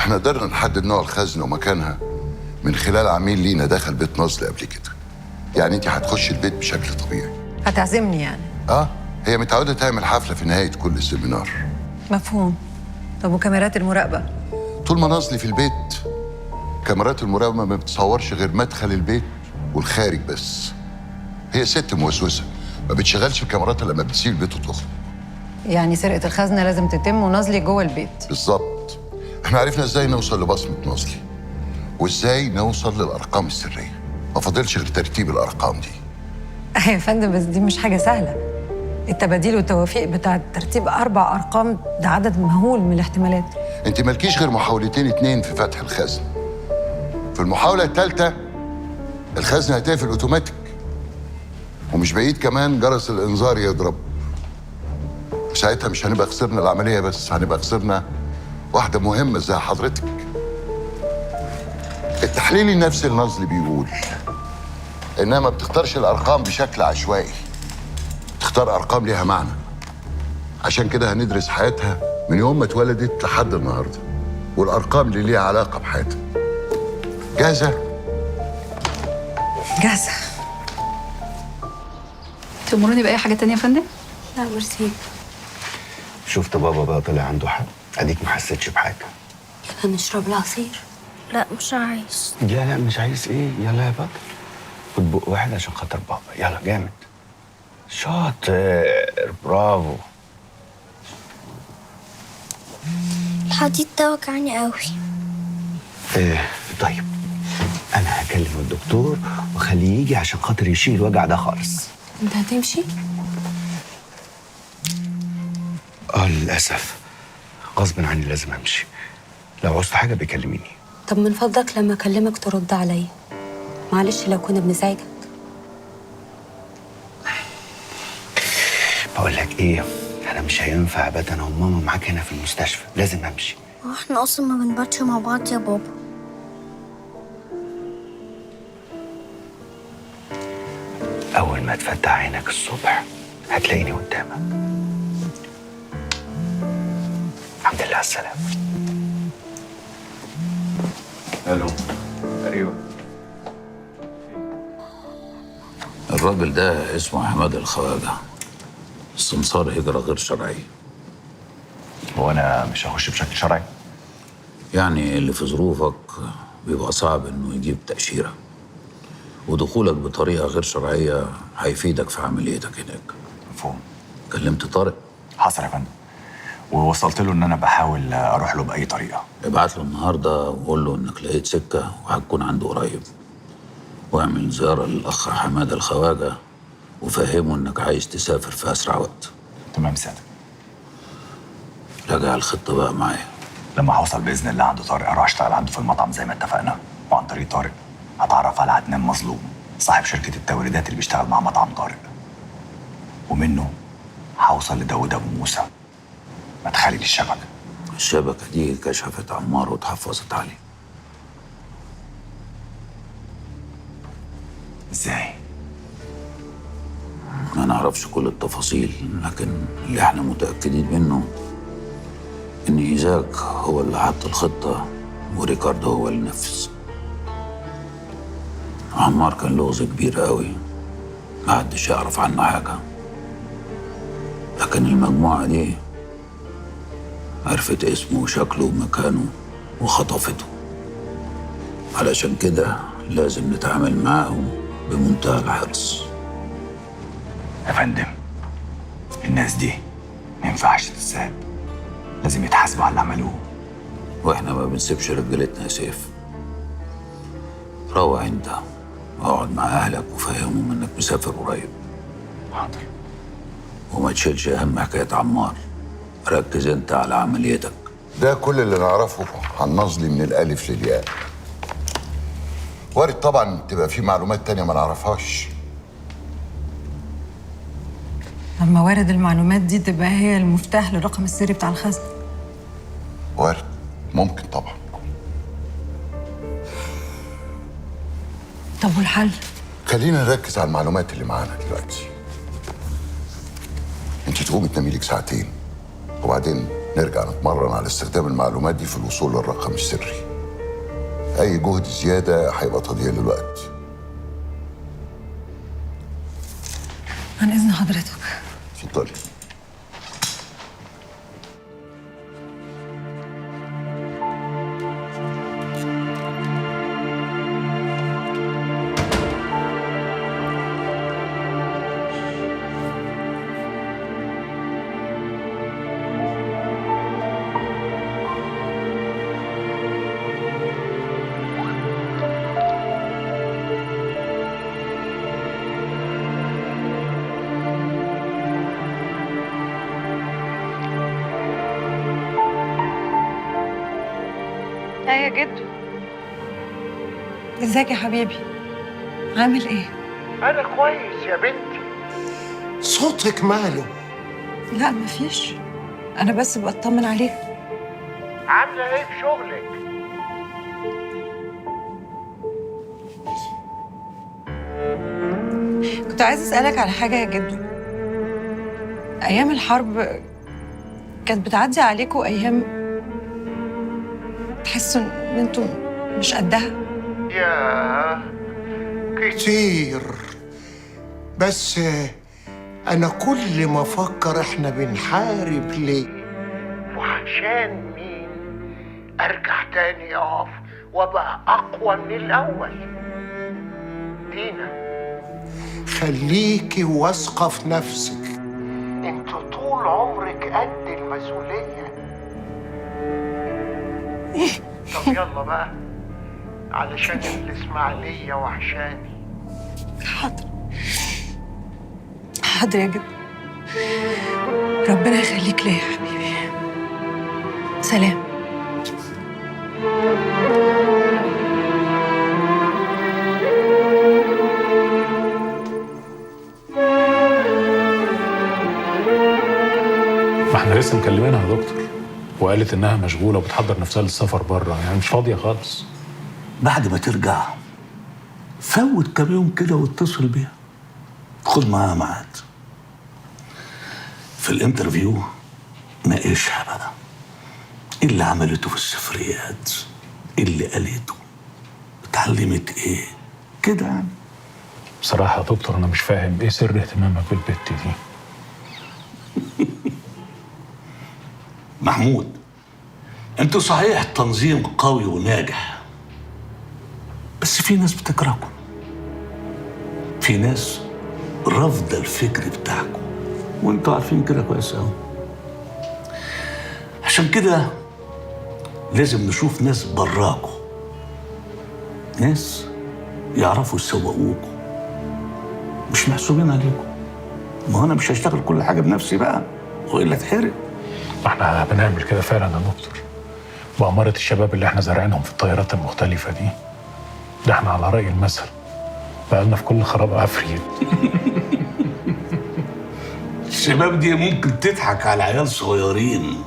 احنا قدرنا نحدد نوع الخزنه ومكانها من خلال عميل لينا دخل بيت نصل قبل كده. يعني انت هتخش البيت بشكل طبيعي. هتعزمني يعني؟ هي متعوده تعمل حفله في نهايه كل سيمينار. مفهوم. طب وكاميرات المراقبه؟ طول ما نازلي في البيت كاميرات المراقبه ما بتصورش غير مدخل البيت والخارج بس. هي ست موسوسه ما بتشغلش الكاميرات الا لما بتسيب البيت وتخرج. يعني سرقه الخزنه لازم تتم ونازلي جوه البيت؟ بالظبط. احنا عرفنا ازاي نوصل لبصمه نازلي وازاي نوصل للارقام السريه. ما فاضلش غير ترتيب الارقام دي. يا فندم بس دي مش حاجه سهله. التباديل والتوافيق بتاع ترتيب 4 أرقام ده عدد مهول من الاحتمالات. انت مالكيش غير محاولتين 2 في فتح الخزن. في المحاولة الثالثة الخزن هتقفل اوتوماتيك ومش بعيد كمان جرس الانذار يضرب. ساعتها مش هنبقى خسرنا العملية بس، هنبقى خسرنا واحدة مهمة زي حضرتك. التحليل النفسي النظري بيقول انها ما بتختارش الارقام بشكل عشوائي، تختار ارقام ليها معنى. عشان كده هندرس حياتها من يوم ما اتولدت لحد النهارده والارقام اللي ليها علاقه بحياتها. جاهزه؟ جاهزه. تأمروني بأي حاجة تانية يا فندم؟ لا ميرسي. شفت بابا بقى طلع عنده حق، اديك ما حسيتش بحاجه. يلا نشرب العصير. لا مش عايز. لا مش عايز ايه؟ يلا يا بطل خد بق واحد عشان خاطر بابا. يلا جامد شاطر برافو. الحديد ده وجعني قوي. طيب انا هكلم الدكتور واخليه يجي عشان خاطر يشيل الوجع ده خالص. انت هتمشي؟ للاسف غصب عني لازم امشي. لو عوزت حاجه بيكلميني. طب من فضلك لما اكلمك ترد عليا. معلش لو كنا بنزعجك. بقول لك ايه، انا مش هينفع ابات انا وماما معاك هنا في المستشفى، لازم امشي. هو احنا اصلا ما بنباتش مع بعض يا بابا. اول ما تفتح عينك الصبح هتلاقيني قدامك. الحمد لله على السلامه. الو. ايوه. الراجل ده اسمه حماد الخواجه، سمسار هجره غير شرعيه. هو انا مش هخش بشكل شرعي؟ يعني اللي في ظروفك بيبقى صعب انه يجيب تأشيرة، ودخولك بطريقة غير شرعية هيفيدك في عمليتك هناك. مفهوم. كلمت طارق؟ حصل يا فندم، ووصلت له ان انا بحاول اروح له باي طريقه. ابعت له النهارده وقول له انك لقيت سكة وهتكون عنده قريب، واعمل زيارة للأخ حماد الخواجة وفهمه انك عايز تسافر في أسرع وقت. تمام سيادة. راجع الخطة بقى معايا. لما هوصل باذن الله عند طارق اروح اشتغل عنده في المطعم زي ما اتفقنا، وعن طريق طارق هتعرف على عدنان مظلوم صاحب شركه التوريدات اللي بيشتغل مع مطعم طارق، ومنه هوصل لداوود ابو موسى مدخلي للشبكه. الشبكة دي كشفت عمار واتحفظت عليه. ازاي؟ ما نعرفش كل التفاصيل، لكن اللي احنا متأكدين منه إن إيزاك هو اللي حط الخطة وريكاردو هو اللي نفذ. عمار كان لغز كبير قوي محدش يعرف عنه حاجة، لكن المجموعة دي عرفت اسمه وشكله ومكانه وخطفته. علشان كده لازم نتعامل معاهم بمنتهى الحرص. يا فندم الناس دي ما ينفعش تتساب، لازم يتحاسبوا على اللي عملوه. واحنا ما بنسيبش رجالتنا يا سيف. روح انت اقعد مع اهلك وفهمهم انك مسافر قريب. حاضر. وما تشيلش اهم حكايه عمار، ركز انت على عمليتك. ده كل اللي نعرفه عن نظلي من الالف للياء. وارد طبعا تبقى في معلومات تانية ما نعرفهاش. لما وارد المعلومات دي تبقى هي المفتاح للرقم السري بتاع الخزنة. وارد، ممكن طبعا. طب والحل؟ خلينا نركز على المعلومات اللي معانا دلوقتي. انت تقومي تنامي لك ساعتين وبعدين نرجع نتمرن على استخدام المعلومات دي في الوصول للرقم السري. أي جهد زيادة هيبقى تضييع للوقت. عن إذن حضرتك. اتفضلي. يا جدو، ازيك يا حبيبي؟ عامل ايه؟ أنا كويس يا بنتي. صوتك ماله؟ لا مفيش، أنا بس بطمن عليك. عاملة إيه في شغلك؟ كنت عايز أسألك على حاجة يا جدو. أيام الحرب كانت بتعدي عليكم أيام تحسوا إن أنتم مش قدها؟ ياه كتير، بس أنا كل ما أفكر إحنا بنحارب ليه وعشان مين أرجع تاني أقف وأبقى أقوى من الأول. دينا خليكي واثقة في نفسك، انت طول عمرك قد المسؤولية. طب يلا بقى علشان الإسماعيلية وحشاني. حاضر حاضر يا جدو، ربنا يخليك ليا يا حبيبي. سلام. ما احنا لسه مكلمينها يا دكتور، وقالت انها مشغوله وبتحضر نفسها للسفر بره، يعني مش فاضيه خالص. بعد ما ترجع فوت كام يوم كده واتصل بيها، خد معاها ميعاد في الانترفيو، ناقشها بقى ايه اللي عملته في السفريات، ايه اللي قالته، اتعلمت ايه كده يعني. بصراحه يا دكتور انا مش فاهم ايه سر اهتمامك بالبت دي. محمود، انتوا صحيح تنظيم قوي وناجح، بس في ناس بتكرهكم، في ناس رافضه الفكر بتاعكم، وانتوا عارفين كده كويس قوي. عشان كده لازم نشوف ناس براكم، ناس يعرفوا يسوقوكم، مش محسوبين عليكم. ما هو انا مش هشتغل كل حاجه بنفسي بقى والا اتحرق. احنا بنعمل كده فعلا يا دكتور، وأمارة الشباب اللي احنا زارعينهم في الطيارات المختلفه دي، ده احنا على رأي المثل بقالنا في كل خراب عفريت. الشباب دي ممكن تضحك على عيال صغيرين،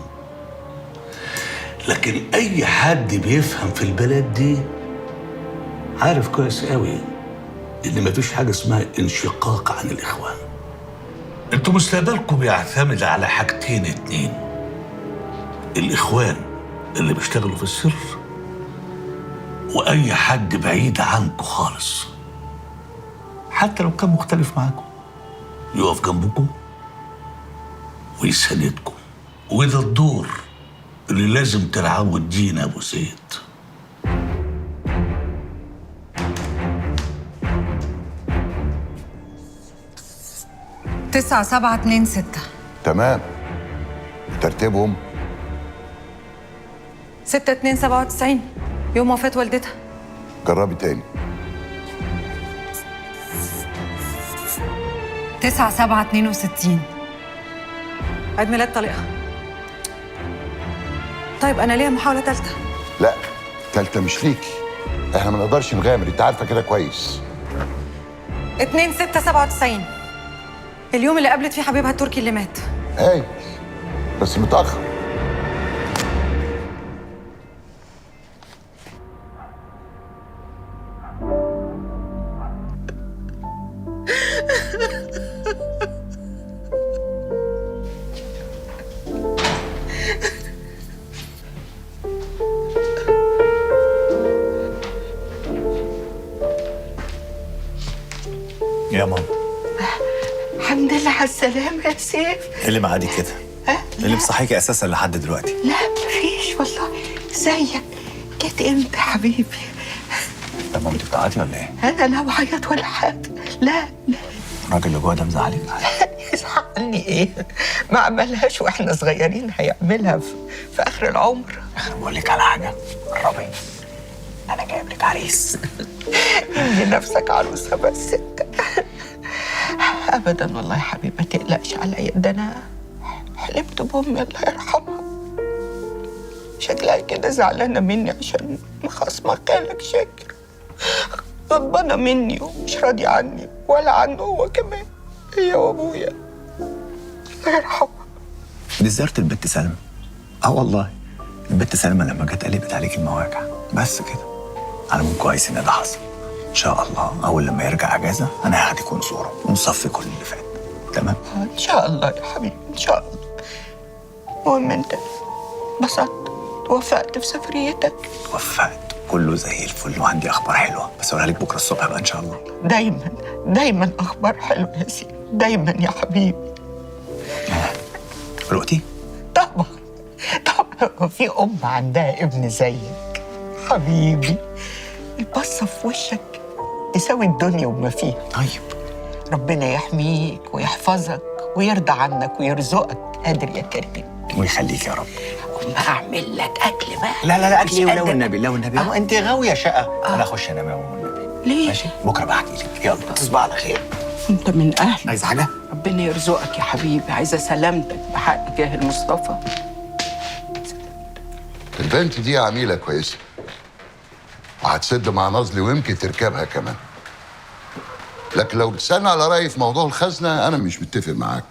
لكن اي حد بيفهم في البلد دي عارف كويس قوي ان مفيش حاجه اسمها انشقاق عن الاخوان. انتوا مستقبلكم بيعتمد على حاجتين اتنين: الاخوان اللي بيشتغلوا في السر، واي حد بعيد عنكم خالص حتى لو كان مختلف معاكم يقف جنبكم ويساندكم. وده الدور اللي لازم تلعبه دينا ابو زيد. 9726. تمام. ترتيبهم 6297 يوم وفاة والدتها. جربي تاني. 9762 عيد ميلاد طليقها. طيب أنا ليا محاولة ثالثة. لا، تالتة مش ليكي، احنا ما نقدرش نغامر، انت عارفه كده كويس. 2697 اليوم اللي قابلت فيه حبيبها التركي اللي مات. هاي بس متأخر. يا ماما الحمد لله على السلامة يا سيف. ايه اللي معادي كده؟ ايه اللي مصحيكي اساسا لحد دلوقتي؟ لا مفيش والله. زيك جيت امتى حبيبي؟ طب ماما انت بتعيطي ولا ايه؟ انا لا بعيط ولا حاجة. لا الراجل اللي جوه ده مزعلك؟ يزعلني ايه؟ ما عملهاش واحنا صغيرين، هيعملها في اخر العمر. بقول لك على حاجه، قربي، انا جايب لك عريس. ادي نفسك عروسة بس انت. ابدا والله يا حبيبي ما تقلقش عليا، ده انا حلمت بامي الله يرحمها. شكلها كده زعلانه مني عشان مخاصمه خالك شاكر، غضبانه مني ومش راضيه عني ولا عنه هو كمان، هي وابويا الله يرحمها. دي زياره البت سلمى. والله البت سلمى لما جت قلبت عليك المواجع بس كده. على العموم كويس ان ده حصل. ان شاء الله اول لما يرجع اجازه انا هاخدك ونزوره ونصفي كل اللي فات. تمام؟ ان شاء الله يا حبيبي ان شاء الله. المهم انت بسطت وفقت في سفريتك؟ وفقت كله زي الفل وعندي اخبار حلوه بس اقولها لك بكره الصبح بقى ان شاء الله. دايما دايما اخبار حلوه يا سيدي، دايما يا حبيبي. رؤتي؟ طبعا طبعا، في ام عندها ابن زيك حبيبي، البصه في وشك تساوي الدنيا وما فيها. طيب ربنا يحميك ويحفظك ويرضى عنك ويرزقك، قادر يا كريم. ويخليك يا رب. أما أعمل لك أكل بقى. لا مش اكلي ولو قادر. النبي لو النبي. انت غاويه شقه. انا اخش انام يا ماما والنبي. ليه؟ ماشي بكره بحكي لك. يلا تصبح على خير. أنت من أهلي. عايز حاجه؟ ربنا يرزقك يا حبيبي، عايزة سلامتك بحق جاه المصطفى. البنت دي عميلة كويسة وهتسد مع نازلي ويمكن تركبها كمان. لكن لو بتسألني على رأيي في موضوع الخزنة أنا مش متفق معاك.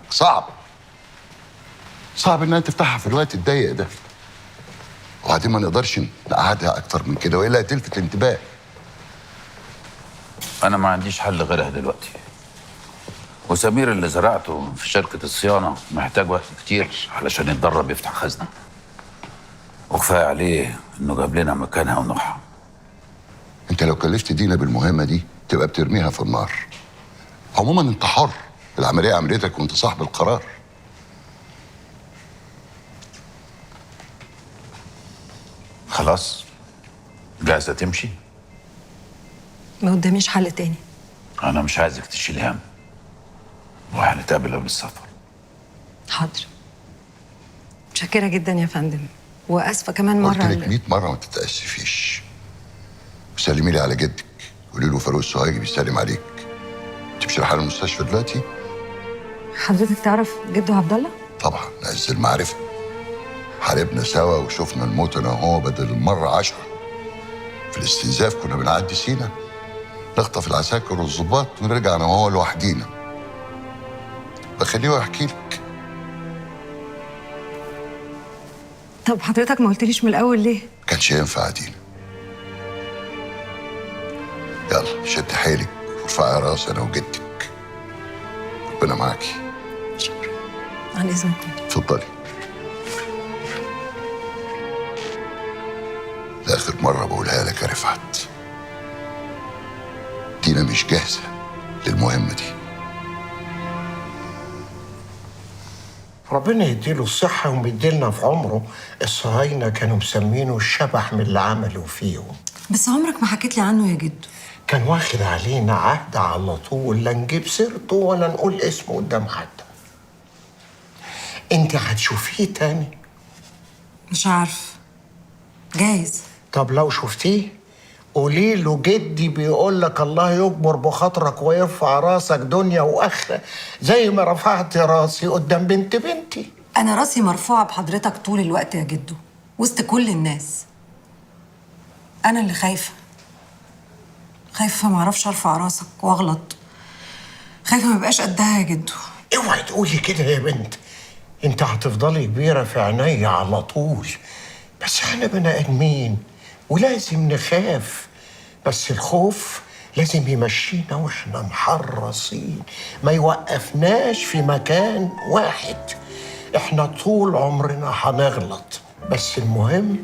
صعب إنها تفتحها في الوقت الضيق ده، وبعدين ما نقدرش نقعدها أكتر من كده وإلا هتلفت الانتباه. أنا ما عنديش حل غيرها دلوقتي، وسمير اللي زرعته في شركة الصيانة محتاج وقت كتير علشان يتدرب يفتح خزنة، وكفاية عليه إنه جاب لنا مكانها ونوعها. أنت لو كلفت دينا بالمهمة دي تبقى بترميها في النار. عموما أنت حر، العملية عمليتك وأنت صاحب القرار. خلاص جاهزة تمشي؟ ما قداميش حل تاني. أنا مش عايزك تشيل هم، وهنتقابل قبل السفر. حاضر. متشكرة جدا يا فندم، واسفة كمان مرة. قلت لك 100 مرة ما تتأسفيش. وسلمي لي على جدك، قولي له فاروق السواجي بيسلم عليك. انت مش رايحة المستشفى دلوقتي؟ حضرتك تعرف جده عبد الله؟ طبعا، عز المعرفة. حاربنا سوا وشفنا الموت انا وهو بدل المرة 10. في الاستنزاف كنا بنعدي سينا، نخطف العساكر والظباط ونرجع انا وهو لوحدينا. بخليه يحكي لك. طب حضرتك ما قلتليش من الاول ليه؟ كانش ينفع يا دينا. يلا شد حيلك وارفعي راس انا وجدك. ربنا معاكي. شكرا. عن اذنكم. اتفضلي. لآخر مرة بقولها لك يا رفعت، دينا مش جاهزة للمهمة دي. ربنا يديله الصحة ومديلنا في عمره. الصهاينة كانوا مسمينه الشبح من اللي عملوا فيهم. بس عمرك ما حكيت لي عنه يا جدو. كان واخد علينا عهد على طول، لا نجيب سيرته ولا نقول اسمه قدام حد. انت هتشوفيه تاني؟ مش عارف، جايز. طب لو شفتيه قولي له جدي بيقول لك الله يكبر بخاطرك ويرفع راسك دنيا واخره زي ما رفعت راسي قدام بنتي. انا راسي مرفوعه بحضرتك طول الوقت يا جدو، وسط كل الناس. انا اللي خايفه ما اعرفش ارفع راسك واغلط. خايفه ما بقاش قدها يا جدو. اوعي تقولي كده يا بنت، انت هتفضلي كبيره في عينيا على طول. بس احنا بني ادمين ولازم نخاف، بس الخوف لازم يمشينا واحنا محرصين، ما يوقفناش في مكان واحد. احنا طول عمرنا هنغلط، بس المهم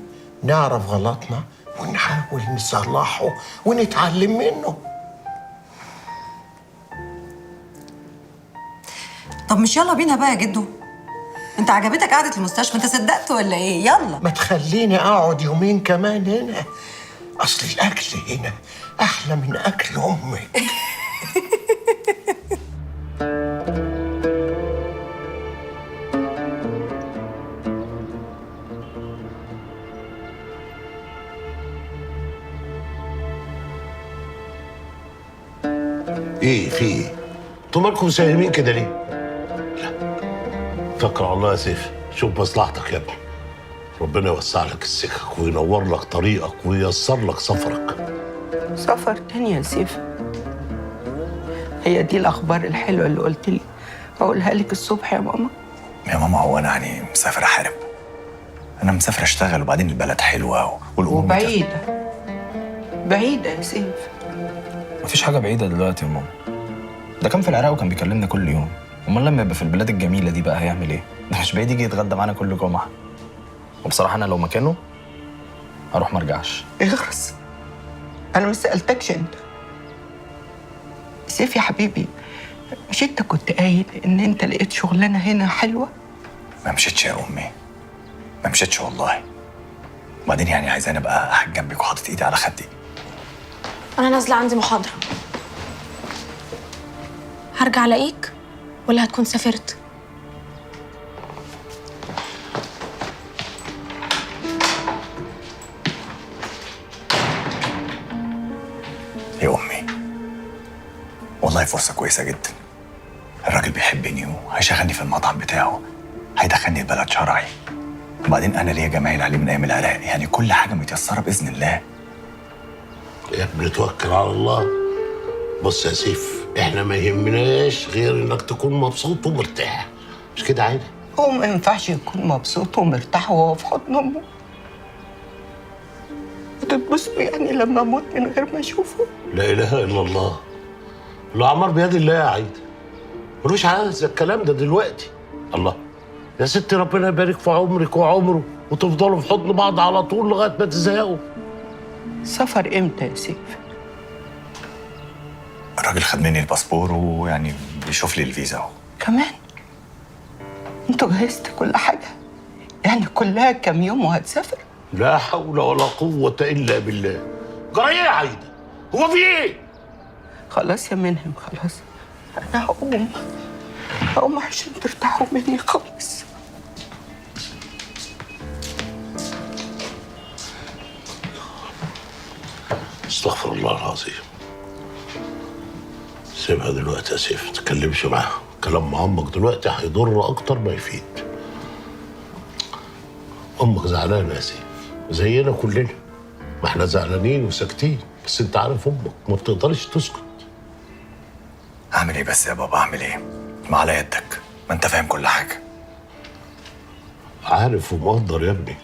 نعرف غلطنا ونحاول نصلحه ونتعلم منه. طب مش يلا بينا بقى يا جدو؟ انت عجبتك قعدة المستشفى؟ انت صدقت ولا ايه؟ يلا. ما تخليني اقعد يومين كمان هنا، اصل الاكل هنا احلى من اكل امك. ايه في ايه؟ انتوا مالكم ساهمين كده ليه؟ لا توكل على الله يا سيف، شوف مصلحتك يا ابني. ربنا يوسع لك السكك وينور لك طريقك وييسر لك سفرك. سفر تاني يا سيف؟ هي دي الأخبار الحلوة اللي قلت لي أقولها لك الصبح يا ماما؟ يا ماما هو انا يعني مسافر احارب؟ انا مسافر اشتغل، وبعدين البلد حلوه والامور وبعيدة بعيدة يا سيف. مفيش حاجة بعيدة دلوقتي يا ماما. ده كان في العراق وكان بيكلمنا كل يوم. امال لما يبقى في البلاد الجميلة دي بقى هيعمل ايه؟ ده مش بعيد يجي يتغدى معانا كل جمعة. وبصراحة أنا لو مكانه هروح مرجعش. اخرس، أنا ما سألتكش أنت. سيف يا حبيبي، مش أنت كنت قايل إن أنت لقيت شغلانة هنا حلوة؟ ما مشيتش يا امي، ما مشيتش والله. وبعدين يعني عايزاني ابقى قاعد جنبك وحاطط ايدي على خدي؟ انا نازله عندي محاضره. هرجع الاقيك ولا هتكون سافرت؟ يا امي والله فرصه كويسه جدا. الراجل بيحبني وهيشغلني في المطعم بتاعه، هيدخلني البلد شرعي. وبعدين انا ليا جمايل عليه من ايام العراق، يعني كل حاجه متيسره باذن الله. يا ابني توكل على الله. بص يا سيف، احنا ما يهمناش غير انك تكون مبسوط ومرتاح، مش كده عادي؟ هو ما ينفعش يكون مبسوط ومرتاح وهو في حضن أمه؟ وتتبسطوا يعني لما أموت من غير ما أشوفه؟ لا اله الا الله. الاعمار بيد الله يا عايده. ملوش عايز الكلام ده دلوقتي. الله يا ستي، ربنا يبارك في عمرك وعمره وتفضلوا في حضن بعض على طول لغايه ما تزهقوا. سفر امتى يا سيف؟ الراجل خد مني الباسبور ويعني بيشوف لي الفيزا اهو. كمان؟ انتوا جهزتوا كل حاجة؟ يعني كلها كام يوم وهتسافر؟ لا حول ولا قوه الا بالله. جرى ايه يا عايده؟ هو في ايه؟ خلاص يا منهم، خلاص. أنا هقوم عشان ترتاحوا مني خالص. استغفر الله العظيم. سيبها دلوقتي يا سيف، ما تتكلمش معاها. كلام مع امك دلوقتي هيضر اكتر ما يفيد. امك زعلانه يا سيف زينا كلنا، ما احنا زعلانين وساكتين، بس انت عارف امك ما بتقدرش تسكت. اعمل ايه بس يا بابا، اعمل ايه؟ ما على يدك، ما انت فاهم كل حاجه. عارف ومقدر يا ابني،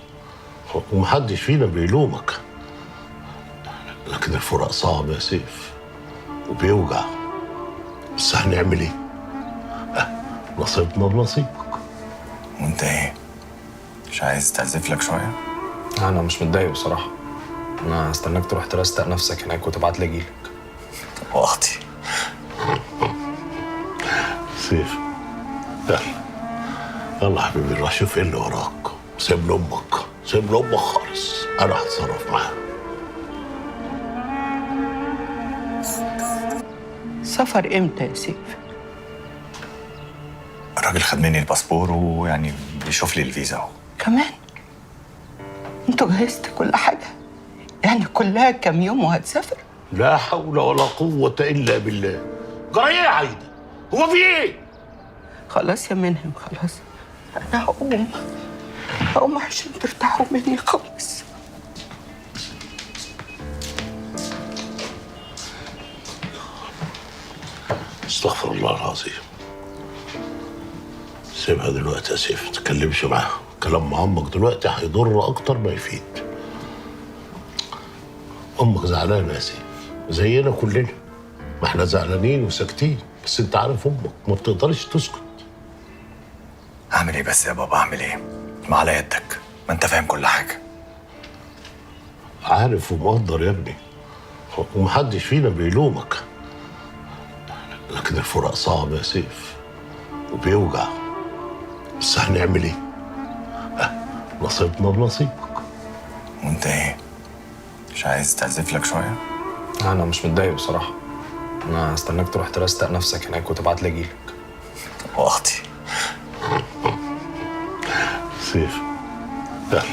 ومحدش فينا بيلومك، لكن الفراق صعب يا سيف وبيوجع. بس هنعمل ايه؟ نصيبنا بنصيبك. وانت ايه؟ مش عايز تعزف لك شويه؟ أنا مش متضايق بصراحة. أنا هستناك تروح ترستق نفسك هناك وتبعت لي أجيلك. طب واختي؟ سيف يلا يلا حبيبي، روح شوف ايه اللي وراك. سيب لامك، سيب لامك خالص، انا هتصرف معاها. سفر امتى يا سيف؟ الراجل خد مني الباسبور ويعني بيشوف لي الفيزا اهو. كمان؟ انتوا جهزتوا كل حاجة؟ يعني كلها كام يوم وهتسافر؟ لا حول ولا قوة إلا بالله. جرى ايه يا عايدة؟ هو في ايه؟ خلاص يا منهم، خلاص. أنا هقوم عشان ترتاحوا مني خالص. استغفر الله العظيم. سيبها دلوقتي يا سيف، ما تتكلمش معاها. كلام مع امك دلوقتي هيضر اكتر ما يفيد. امك زعلانه يا سيف زينا كلنا، ما احنا زعلانين وساكتين، بس انت عارف امك ما بتقدرش تسكت. اعمل ايه بس يا بابا، اعمل ايه؟ ما على يدك، ما انت فاهم كل حاجه. عارف ومقدر يا ابني، ومحدش فينا بيلومك، لكن الفراق صعب يا سيف وبيوجع، بس هنعمل ايه؟ نصيبنا بنصيبك. وانت ايه؟ مش عايز تعزف لك شويه؟ انا مش متضايق بصراحه. انا هستناك تروح ترستق نفسك هناك وتبعت لي اجيلك. واختي سيف، يلا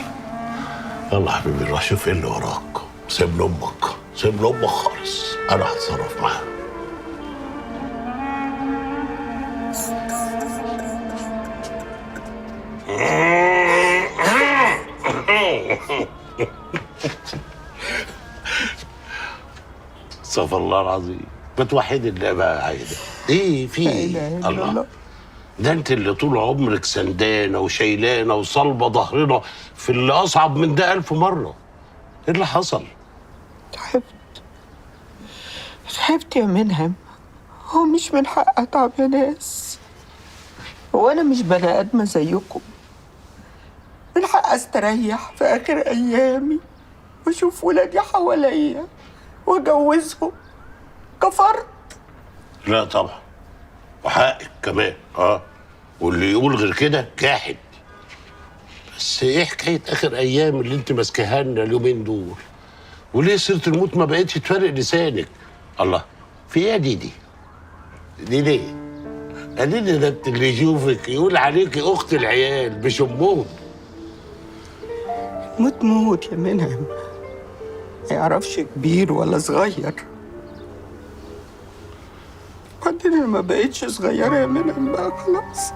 يلا حبيبي، روح شوف ايه اللي وراك. سيب لامك، سيب لامك خالص، انا هتصرف معاها. استغفر الله العظيم. بتوحد الله بقى يا عايده. ايه في ايه؟ الله، ده انت اللي طول عمرك سندانه وشيلانه وصلبه ظهرنا في اللي اصعب من ده 1000 مره. ايه اللي حصل؟ تعبت يا منهم. هو مش من حق اتعب يا ناس. هو انا مش بني ادمه زيكم؟ من حق استريح في اخر ايامي واشوف ولادي حواليا واجوزهم. كفرت؟ لا طبعا، وحقك كمان. واللي يقول غير كده جاحد. بس ايه حكايه اخر ايام اللي انت ماسكاها لنا اليومين دول؟ وليه سيره الموت ما بقتش تفرق لسانك؟ الله، في ايه يا ديدي؟ دي ليه؟ اديني ده انت اللي يشوفك يقول عليكي اخت العيال مش امهم. موت يا منهم، ما يعرفش كبير ولا صغير. بعدين انا ما بقتش صغيره يا منهم بقى، خلاص.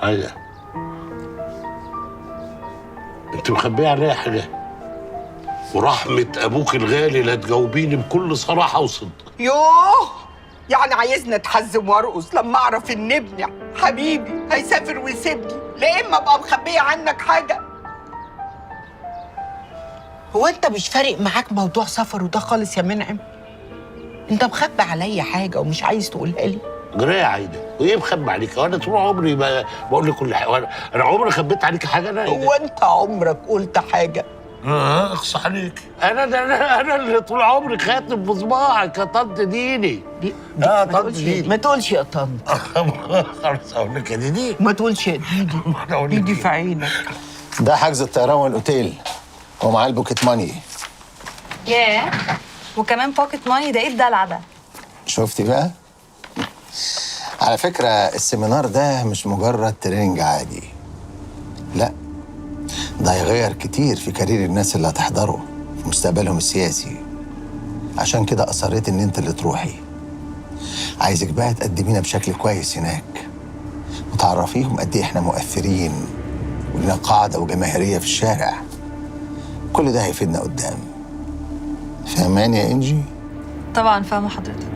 عايده، انت مخبيه عليا حاجه؟ ورحمه ابوك الغالي لا تجاوبيني بكل صراحه وصدق. يوه، يعني عايزني اتحزم وارقص لما اعرف ان ابني حبيبي هيسافر ويسيبني؟ لا اما ابقى مخبيه عنك حاجه. هو انت مش فارق معاك موضوع سفره ده خالص يا منعم؟ انت مخبي عليا حاجه ومش عايز تقولها لي؟ جرى يا عايده، وايه مخبي عليك؟ وانا طول عمري بقول لك كل حاجه. انا عمري خبيت عليك حاجه؟ انا هو انت عمرك قلت حاجه؟ اخص عليك. انا اللي طول عمري خاتم بصباعك يا طنط ديني. طنط ديني. ما تقولش يا طنط. خلاص اقول لك يا ديدي. ما تقولش يا ديدي. ديدي في عينك. ده حجز الطيران والاوتيل ومعاه البوكيت ماني. ياه، وكمان بوكيت ماني؟ ده ايه الدلع ده؟ شفتي بقى؟ على فكرة السيمينار ده مش مجرد تريننج عادي، لا، ده هيغير كتير في كارير الناس اللي هتحضره في مستقبلهم السياسي. عشان كده أصريت إن أنت اللي تروحي. عايزك بقى تقدمينا بشكل كويس هناك وتعرفيهم قد إيه إحنا مؤثرين ولنا قاعدة وجماهيرية في الشارع. كل ده هيفيدنا قدام. فهماني يا إنجي؟ طبعا فاهمة حضرتك.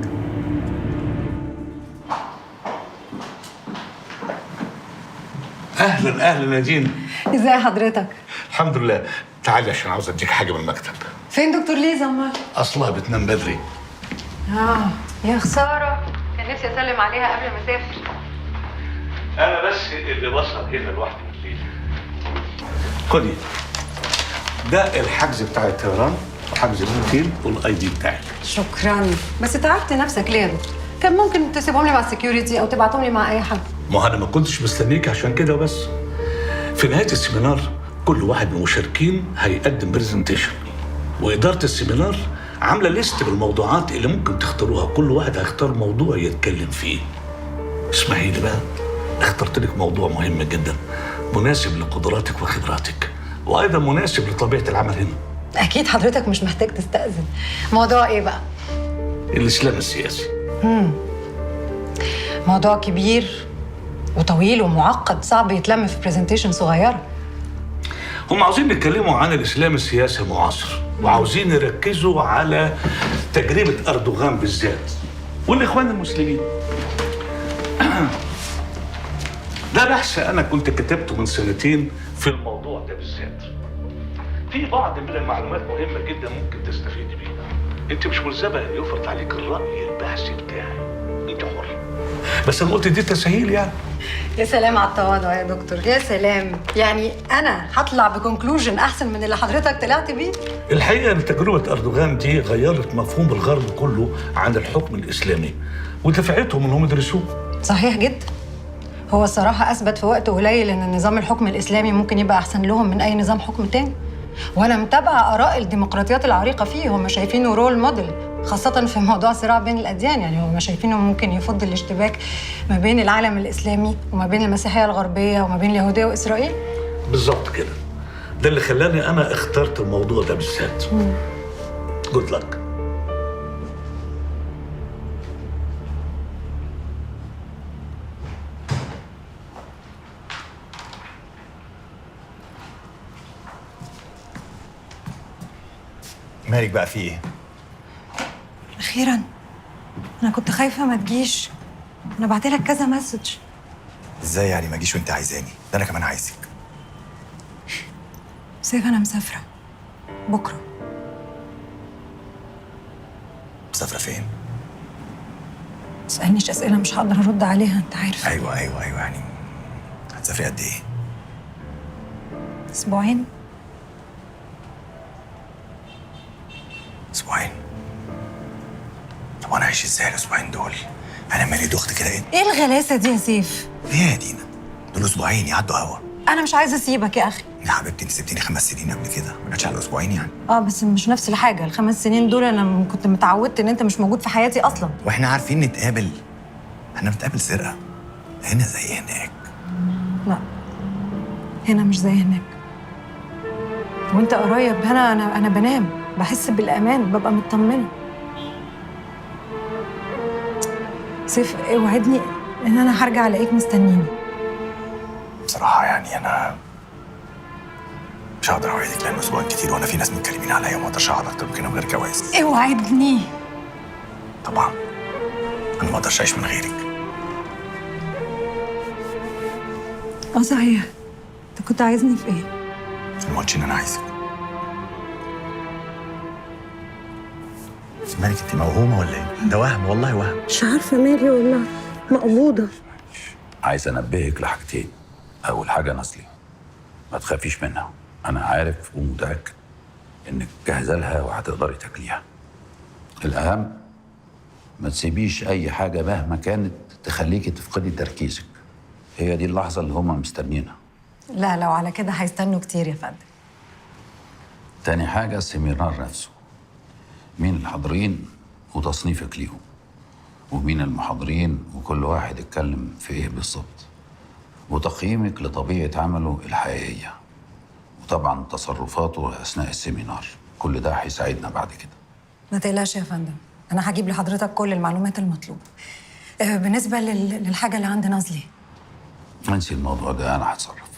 اهلا نادين. ازاي حضرتك؟ الحمد لله. تعالي عشان عاوز اديك حاجه من المكتب. فين دكتور ليزا امال؟ اصلها بتنام بدري. يا خسارة، كان نفسي اسلم عليها قبل ما اسافر. انا بس اللي وصل هنا لوحدي بالليل. خدي ده الحجز بتاع الطيران وحجز الاوتيل والاي دي بتاعك. شكرا، بس تعبت نفسك ليه يا دكتور؟ كان ممكن تسيبهم لي مع السكيورتي او تبعتهم لي مع اي حد. ما انا ما كنتش مستنيك عشان كده وبس. في نهايه السيمينار كل واحد من المشاركين هيقدم برزنتيشن، واداره السيمينار عامله ليست بالموضوعات اللي ممكن تختاروها. كل واحد هيختار موضوع يتكلم فيه. اسمعي لي بقى، اخترت لك موضوع مهم جدا مناسب لقدراتك وخبراتك، وايضا مناسب لطبيعه العمل هنا. اكيد حضرتك مش محتاج تستأذن. موضوع ايه بقى؟ الاسلام السياسي. موضوع كبير وطويل ومعقد، صعب يتلم في برزنتيشن صغيره. هم عاوزين نتكلموا عن الاسلام السياسي المعاصر، وعاوزين يركزوا على تجربه اردوغان بالذات والاخوان المسلمين. ده بحث انا كنت كتبته من سنتين في الموضوع ده بالذات. في بعض من المعلومات مهمه جدا ممكن تستفيدي بيها. انت مش ملزمه ان يفرض عليك الراي البحثي بتاعي، انت حر. بس انا قلت دي تسهيل يعني. يا سلام على التواضع يا دكتور، يا سلام. يعني انا هطلع بكونكلوجن احسن من اللي حضرتك طلعت بيه؟ الحقيقه ان تجربه اردوغان دي غيرت مفهوم الغرب كله عن الحكم الاسلامي ودفعتهم انهم يدرسوه. صحيح جدا. هو الصراحه اثبت في وقت قليل ان نظام الحكم الاسلامي ممكن يبقى احسن لهم من اي نظام حكم تاني. وانا متابعه اراء الديمقراطيات العريقه فيه، هم شايفينه رول موديل، خاصه في موضوع صراع بين الاديان. يعني هم شايفينه ممكن يفض الاشتباك ما بين العالم الاسلامي وما بين المسيحيه الغربيه وما بين اليهوديه واسرائيل. بالظبط كده. ده اللي خلاني انا اخترت الموضوع ده بالذات. جود لك. مالك بقى في ايه؟ اخيرا. انا كنت خايفه ما تجيش، انا بعتلك كذا مسج. ازاي يعني ما اجيش وانت عايزاني؟ ده انا كمان عايزك. سيف انا مسافره بكره. مسافره فين؟ تسالنيش اسئله مش هقدر ارد عليها، انت عارف. ايوه يعني هتسافري قد ايه؟ اسبوعين. اسبوعين؟ طب وانا عايش ازاي الاسبوعين دول؟ انا مالي دخت كده ايه؟ ايه الغلاسه دي يا سيف؟ ايه يا دينا؟ دول اسبوعين يعدوا هوا. انا مش عايزه اسيبك يا اخي. يا حبيبتي انت سبتيني 5 سنين قبل كده، ما كانتش على اسبوعين يعني. بس مش نفس الحاجه. ال5 سنين دول انا كنت متعودت ان انت مش موجود في حياتي اصلا. واحنا عارفين نتقابل. احنا بنتقابل سرقه. هنا زي هناك. لا، هنا مش زي هناك. وانت قريب هنا انا بنام، بحس بالامان، ببقى مطمنه. سيف اوعدني ان انا هرجع الاقيك مستنيني. بصراحه يعني انا مش هقدر اوعدك لان اسبوعين كتير وانا في ناس متكلمين عليا وما اقدرش اقعد اكتر من كده من غير جواز. اوعدني. طبعا انا ما اقدرش اعيش من غيرك. صحيح. انت كنت عايزني في ايه؟ ما قلتش ان انا عايزك. مالك انت موهومه ولا ايه؟ ده وهم والله وهم. مش عارفه مالي والله، مقبوضه. عايز انبهك لحاجتين. اول حاجه نصلي، ما تخافيش منها، انا عارف ومتاكد انك جاهزه لها وهتقدري تاكليها. الاهم ما تسيبيش اي حاجه مهما كانت تخليكي تفقدي تركيزك. هي دي اللحظه اللي هم مستنيينها. لا، لو على كده هيستنوا كتير يا فندم. تاني حاجه السيمينار نفسه، مين الحاضرين وتصنيفك ليهم، ومين المحاضرين وكل واحد اتكلم في ايه بالظبط، وتقييمك لطبيعه عمله الحقيقيه، وطبعا تصرفاته اثناء السيمينار. كل ده هيساعدنا بعد كده. ما تقلقش يا فندم، انا هجيب لحضرتك كل المعلومات المطلوبه. بالنسبه للحاجه اللي عند نازلي، انسي الموضوع ده، انا هتصرف.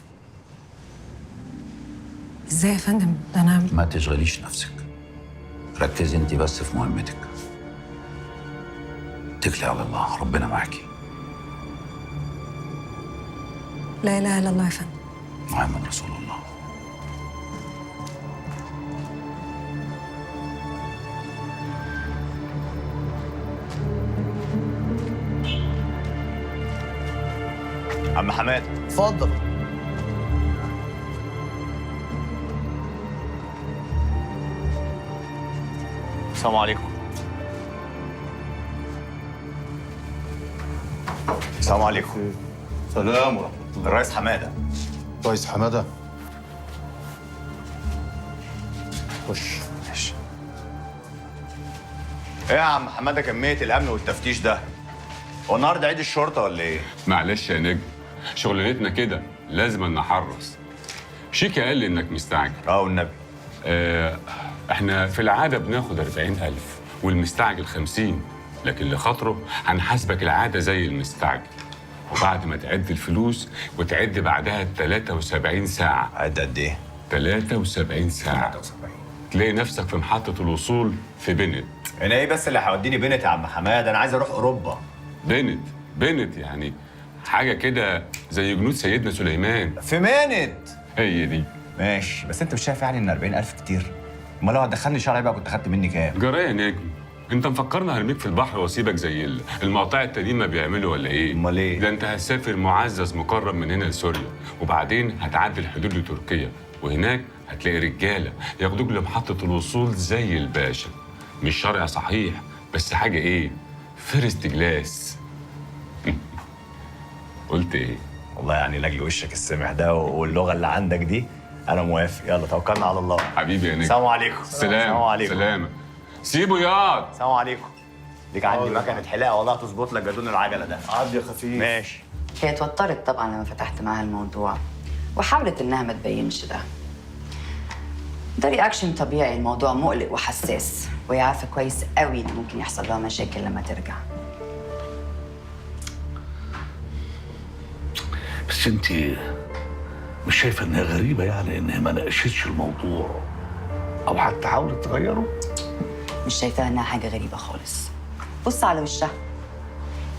ازاي يا فندم؟ ده انا ما تشغليش نفسك، ركزي انت بس في مهمتك. اتكلي على الله، ربنا معاكي. لا اله الا الله يا فندم. محمد رسول الله. عم حماد اتفضل. السلام عليكم. السلام عليكم. سلام ورحمة الله. الرئيس حماده. رئيس حماده. خش. ماشي. ايه يا عم حماده كميه الامن والتفتيش ده؟ هو النهارده عيد الشرطه ولا ايه؟ معلش يا نجم، شغلانتنا كده لازم نحرص. شيكي قال لي انك مستعجل. والنبي. احنا في العاده بناخد 40,000 والمستعجل 50، لكن لخاطره هنحاسبك العاده زي المستعجل، وبعد ما تعد الفلوس وتعد بعدها 73 ساعه. عد قد ايه؟ 73 ساعه. 73. تلاقي نفسك في محطه الوصول في بنت. انا ايه بس اللي هيوديني بنت يا عم حماد؟ انا عايز اروح اوروبا. بنت يعني حاجه كده زي جنود سيدنا سليمان. في منت. هي دي. ماشي، بس انت مش شايف يعني ان 40,000 كتير؟ امال لو هتدخلني شرعي بقى كنت خدت مني كام؟ جرايه يا نجم، انت مفكرنا هرميك في البحر واسيبك زي المقاطع التانيين ما بيعملوا ولا ايه؟ امال ايه؟ ده انت هتسافر معزز مكرم من هنا لسوريا، وبعدين هتعدي الحدود لتركيا، وهناك هتلاقي رجاله ياخدوك لمحطه الوصول زي الباشا. مش شرع صحيح، بس حاجه ايه؟ فيرست كلاس. قلت ايه؟ والله يعني لاجل وشك السمح ده واللغه اللي عندك دي انا موافق. يلا توكلنا على الله. حبيبي يا نجم. السلام عليكم. سلام. السلام عليكم. سلامة. سيبه ياض. السلام عليكم. ليك عندي مكنه حلاقه والله تظبط لك جدون العجله ده. عدي خفيف. ماشي. هي اتوترت طبعا لما فتحت معاها الموضوع، وحاولت انها ما تبينش ده رياكشن طبيعي. الموضوع مقلق وحساس، وهي عارفه كويس قوي ان ممكن يحصل لها مشاكل لما ترجع. بس انت مش شايفه انها غريبه يعني انها ما ناقشتش الموضوع او حتى حاولت تغيره؟ مش شايفاها انها حاجه غريبه خالص. بص على وشها،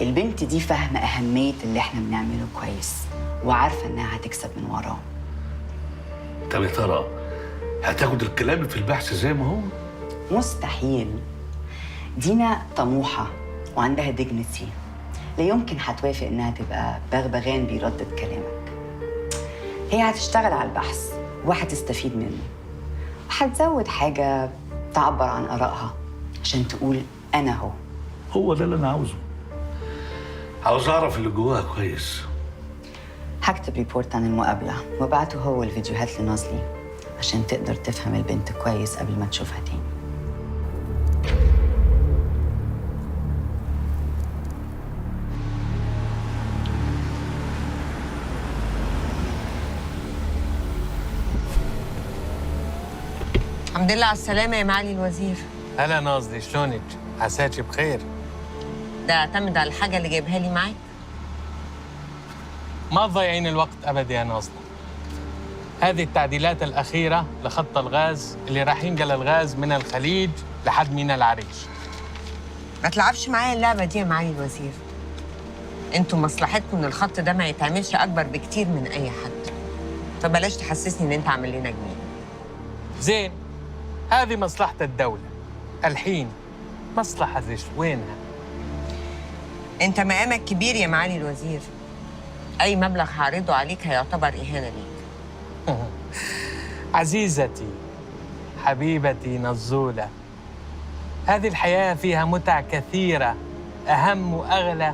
البنت دي فاهمه اهميه اللي احنا بنعمله كويس، وعارفه انها هتكسب من وراه. طب يا ترى هتاخد الكلام في البحث زي ما هو؟ مستحيل. دينا طموحه وعندها ديجنتي، لا يمكن هتوافق انها تبقى بغبغان بيردد كلامك. هي هتشتغل على البحث وهتستفيد منه، وهتزود حاجه تعبر عن آرائها عشان تقول أنا هو ده اللي أنا عاوزه. عاوز أعرف اللي جواها كويس. هكتب ريبورت عن المقابلة وابعته هو الفيديوهات لنازلي عشان تقدر تفهم البنت كويس قبل ما تشوفها تاني. الحمد لله على السلامة يا معالي الوزير. هلا نازلي، شلونك؟ عساكي بخير؟ ده اعتمد على الحاجة اللي جايبها لي معاك. ما تضيعين الوقت أبدا يا نازلي. هذه التعديلات الأخيرة لخط الغاز اللي راح ينقل الغاز من الخليج لحد ميناء العريش. ما تلعبش معايا اللعبة دي يا معالي الوزير. انتوا مصلحتكم ان الخط ده ما يتعملش أكبر بكتير من أي حد. فبلاش تحسسني إن أنت عامل لنا جميل. زين، هذه مصلحة الدولة. الحين مصلحة زيش وينها؟ أنت مقامك كبير يا معالي الوزير. أي مبلغ هعرضه عليك هيعتبر إهانة ليك. عزيزتي، حبيبتي نزولة، هذه الحياة فيها متع كثيرة أهم وأغلى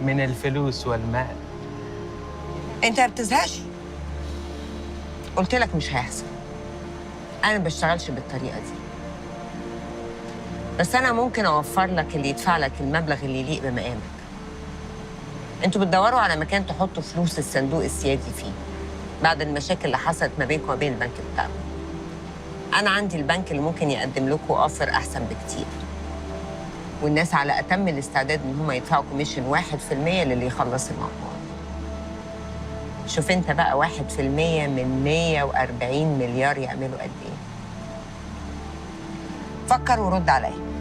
من الفلوس والمال. أنت ما بتزهقش؟ قلت لك مش هيحصل. أنا ما بشتغلش بالطريقة دي. بس أنا ممكن أوفر لك اللي يدفع لك المبلغ اللي يليق بمقامك. أنتوا بتدوروا على مكان تحطوا فلوس الصندوق السيادي فيه بعد المشاكل اللي حصلت ما بينكم وبين البنك بتاعكم. أنا عندي البنك اللي ممكن يقدم لكم أوفر أحسن بكتير. والناس على أتم الاستعداد إن هم يدفعوا كوميشن 1% للي يخلص الموضوع. شوف أنت بقى 1% من 140 مليار يعملوا قد إيه؟ فكر ورد عليا.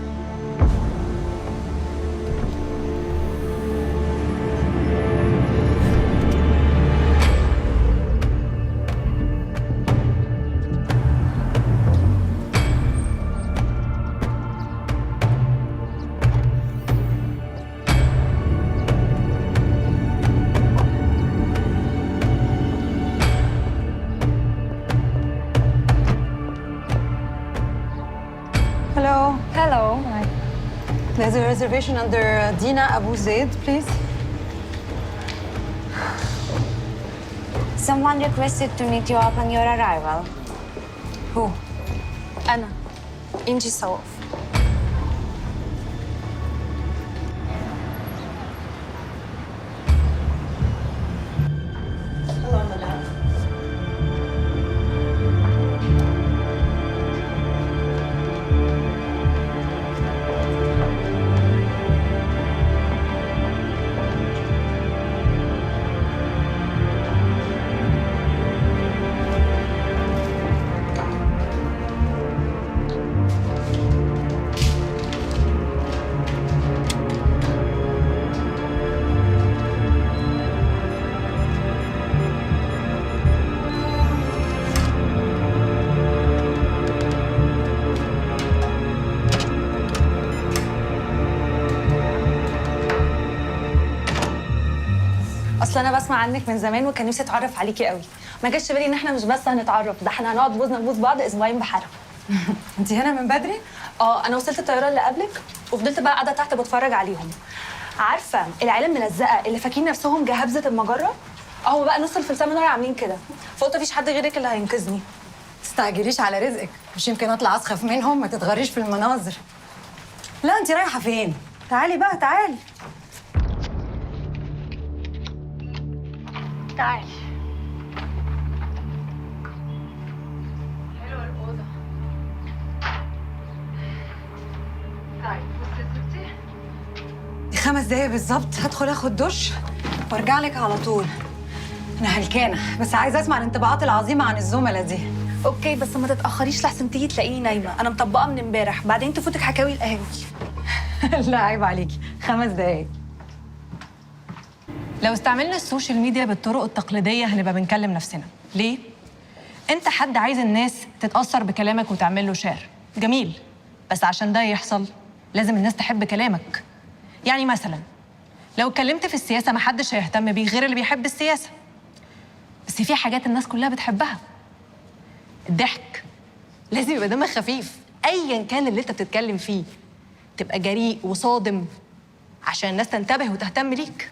Hello. Hello. Hi. There's a reservation under Dina Abu Zaid, please. Someone requested to meet you upon your arrival. Who? أنا إنجي صواف. Hello, madam. اصل انا بسمع عنك من زمان وكان نفسي اتعرف عليكي قوي. ما جاش في بالي ان احنا مش بس هنتعرف، ده احنا هنقعد بوزنا بوز بعض اسبوعين بحالهم. انت هنا من بدري؟ اه انا وصلت الطياره اللي قبلك وفضلت بقى قاعده تحت بتفرج عليهم. عارفه العيال الملزقه اللي فاكرين نفسهم جهابزه المجره؟ اهو بقى نص الفلسفه نار عاملين كده، فقلت مفيش حد غيرك اللي هينقذني. تستعجليش على رزقك، مش يمكن اطلع اسخف منهم، ما تتغريش في المناظر. لا انت رايحه فين؟ تعالي بقى تعالي. تعالي. حلوه الاوضه. طيب بصي يا ستي، 5 دقايق بالظبط هدخل اخد دش وارجع لك على طول. انا هلكانه بس عايزه اسمع الانطباعات العظيمه عن الزملاء دي. اوكي بس ما تتاخريش لحسن تيجي تلاقيني نايمه، انا مطبقه من امبارح، بعدين تفوتك حكاوي القهاوي. لا عيب عليكي، 5 دقايق. لو استعملنا السوشيال ميديا بالطرق التقليدية هنبقى بنكلم نفسنا. ليه؟ انت حد عايز الناس تتأثر بكلامك وتعمل له شير، جميل، بس عشان ده يحصل لازم الناس تحب كلامك. يعني مثلا لو اتكلمت في السياسة محدش هيهتم بيه غير اللي بيحب السياسة، بس في حاجات الناس كلها بتحبها. الضحك لازم يبقى دمك خفيف ايا كان اللي انت بتتكلم فيه، تبقى جريء وصادم عشان الناس تنتبه وتهتم ليك.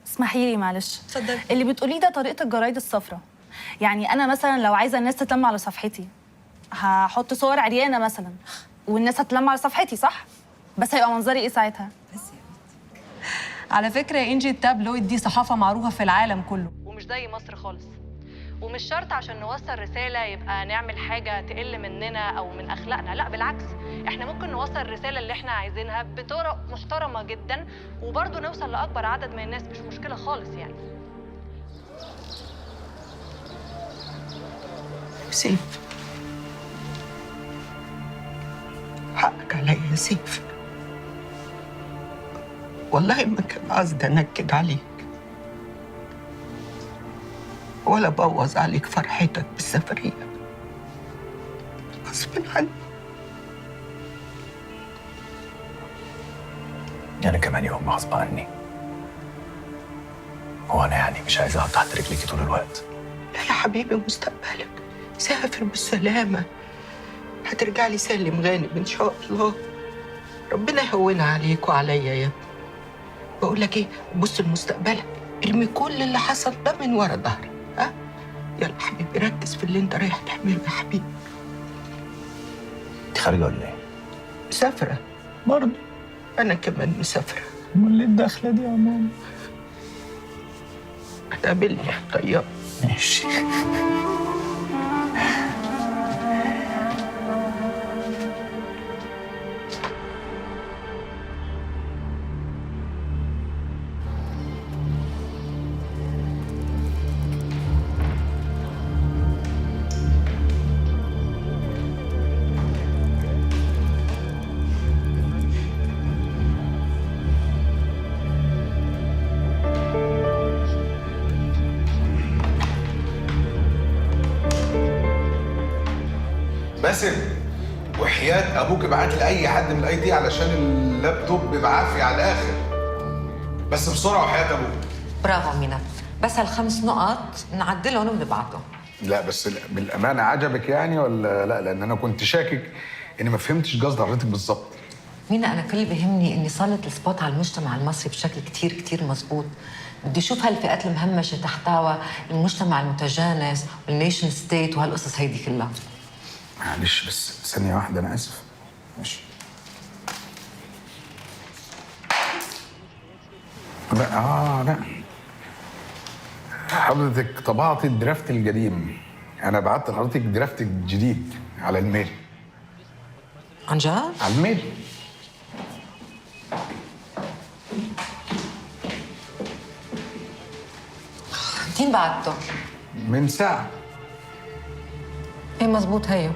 اسمحي لي معلش. اتفضلي. اللي بتقوليه ده طريقه الجرايد الصفراء. يعني انا مثلا لو عايزه الناس تتلم على صفحتي هحط صور عريانه مثلا والناس هتلم على صفحتي، صح؟ بس هيبقى منظري ايه ساعتها؟ على فكرة يا إنجي، التابلويد دي صحافة معروفة في العالم كله ومش زي مصر خالص، ومش شرط عشان نوصل رسالة يبقى نعمل حاجة تقل مننا أو من أخلاقنا، لا بالعكس، إحنا ممكن نوصل الرسالة اللي إحنا عايزينها بطرق محترمة جدا وبرضه نوصل لأكبر عدد من الناس، مش مشكلة خالص يعني. سيف، حقك عليا يا سيف، والله ما كان قصدي انكد عليك ولا بوظ عليك فرحتك بالسفرية، غصب عني. أنا كمان يوم غصب عني. هو أنا يعني مش عايز أقعد تحت رجليكي طول الوقت. لا يا حبيبي، مستقبلك سافر بالسلامة، هترجع لي سالم غانم إن شاء الله. ربنا يهونها عليك وعليا يا ابني. بقول لك إيه، بص لمستقبلك، ارمي كل اللي حصل ده من ورا ظهرك، ها؟ يلا حبيبي ركز في اللي أنت رايح تعمله يا حبيبي. أنت خارجة ولا إيه؟ مسافرة برضه، أنا كمان مسافرة. امال ليه الدخله دي يا ماما؟ هتقابلني يا طيار. ماشي. باسم، وحياة ابوك ابعت لي اي حد من الاي تي علشان اللابتوب بعافيه على الاخر، بس بسرعه وحياة ابوك. برافو مينا، بس هال5 نقط نعدلهم ونبعتهم. لا بس بالامانه عجبك يعني ولا لا؟ لان انا كنت شاكك اني ما فهمتش قصد حضرتك بالظبط. مينا انا كل اللي بيهمني اني صارت السبوت على المجتمع المصري بشكل كتير كتير مظبوط. بدي اشوف هالفئات المهمشه تحتوى المجتمع المتجانس والنيشن ستيت وهالقصص هيدي كلها. معلش بس ثانيه واحده، انا اسف. ماشي. لا لا، حضرتك طبعت الدرافت القديم، انا بعت لحضرتك درافت الجديد على الميل. عن جد؟ على الميل. متين بعته؟ من ساعة. ايه مظبوط هيو.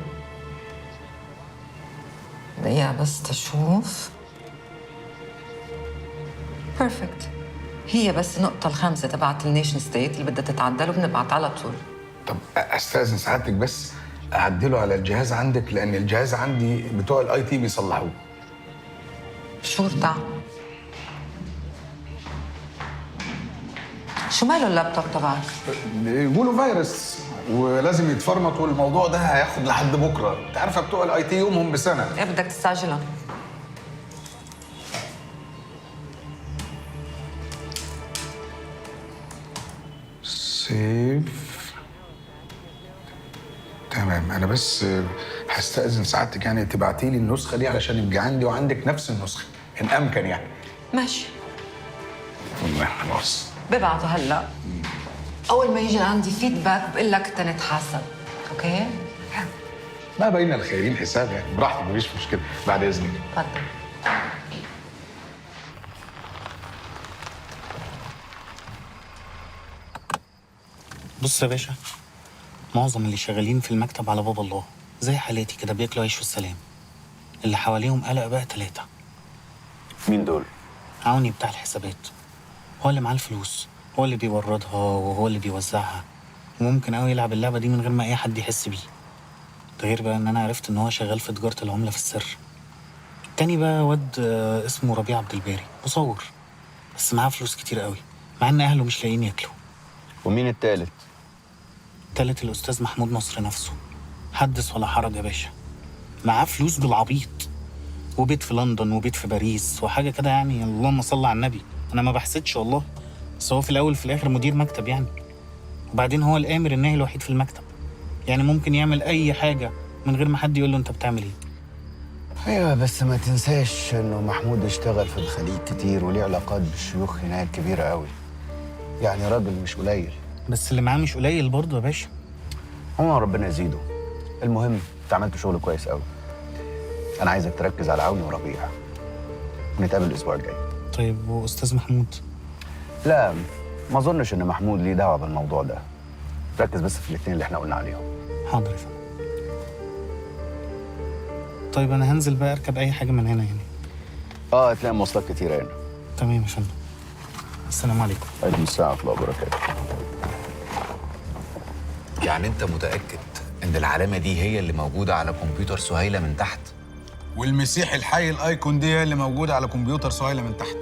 دقيقة بس تشوف. بيرفكت. هي بس النقطة الخامسة تبعت النيشن ستيت اللي بدها تتعدل وبنبعت على طول. طب استاذن سعادتك بس اعدله على الجهاز عندك، لان الجهاز عندي بتوع الاي تي بيصلحوه. شو ارتاح؟ شو ماله اللابتوب تبعك؟ بيقولوا فيروس ولازم يتفرمط، والموضوع ده هياخد لحد بكره. انت عارفه بتوع الاي تي يومهم بسنه. ايه بدك تستعجلهم؟ سيف. تمام، انا بس هستأذن سعادتك يعني تبعتي لي النسخه دي علشان يبقى عندي وعندك نفس النسخه ان امكن يعني. ماشي. والله خلاص. ببعته هلا. اول ما يجي عندي فيدباك بقول لك تنتحاسب، اوكي؟ ما بين الخيرين حساب يعني، براحتك مفيش مشكله. بعد اذنك. اتفضل. بص يا باشا، معظم اللي شغالين في المكتب على باب الله زي حالاتي كده بياكلوا عيش والسلام. اللي حواليهم قلق بقى 3. مين دول؟ عوني بتاع الحسابات، هو اللي معاه الفلوس، هو اللي بيوردها وهو اللي بيوزعها، وممكن قوي يلعب اللعبة دي من غير ما أي حد يحس بيه. ده غير بقى إن أنا عرفت إن هو شغال في تجارة العملة في السر. التاني بقى واد اسمه ربيع عبد الباري، مصور، بس معاه فلوس كتير قوي، مع إن أهله مش لاقيين ياكلوا. ومين التالت؟ التالت الأستاذ محمود نصر نفسه، حدث ولا حرج يا باشا. معاه فلوس بالعبيط، وبيت في لندن وبيت في باريس وحاجة كده يعني، اللهم صل على النبي. أنا ما بحسدش والله، بس هو في الأول في الآخر مدير مكتب يعني. وبعدين هو الآمر الناهي الوحيد في المكتب، يعني ممكن يعمل أي حاجة من غير ما حد يقول له أنت بتعمل إيه. ايوه بس ما تنساش انه محمود اشتغل في الخليج كتير وليه علاقات بالشيوخ هناك كبيره قوي. يعني راجل مش قليل. بس اللي معاه مش قليل برضه يا باشا. هو ربنا يزيده. المهم انت عملت شغل كويس قوي. انا عايزك تركز على عوني وربيع، ونتقابل الاسبوع الجاي. طيب وأستاذ محمود؟ لا ما اظنش ان محمود ليه دعوه بالموضوع ده. ركز بس في الاثنين اللي احنا قلنا عليهم. حاضر يا فندم. طيب أنا هنزل بقى أركب أي حاجة من هنا يعني. هتلاقي مواصلات كتيره هنا. تمام يا فندم. السلام عليكم. عليكم السلام ورحمه الله وبركاته. يعني انت متاكد ان العلامه دي هي اللي موجوده على كمبيوتر سهيله من تحت؟ والمسيح الحي الايكون دي هي اللي موجوده على كمبيوتر سهيله من تحت.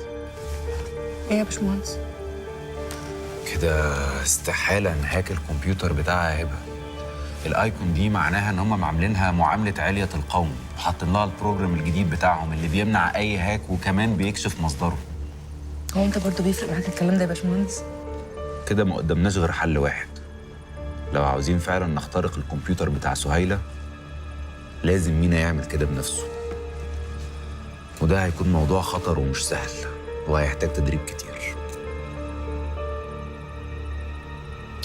ايه يا باشمهندس؟ كده استحاله نهاك الكمبيوتر بتاعها هبه. الايكون دي معناها ان هم عاملينها معامله عليه القوم، وحاطين لها البروجرام الجديد بتاعهم اللي بيمنع اي هاك وكمان بيكشف مصدره. هو انت برضه بيفرق معاك الكلام ده يا باشمهندس؟ كده ما قدامناش غير حل واحد. لو عاوزين فعلا نخترق الكمبيوتر بتاع سهيله لازم مينا يعمل كده بنفسه، وده هيكون موضوع خطر ومش سهل وهيحتاج تدريب كتير.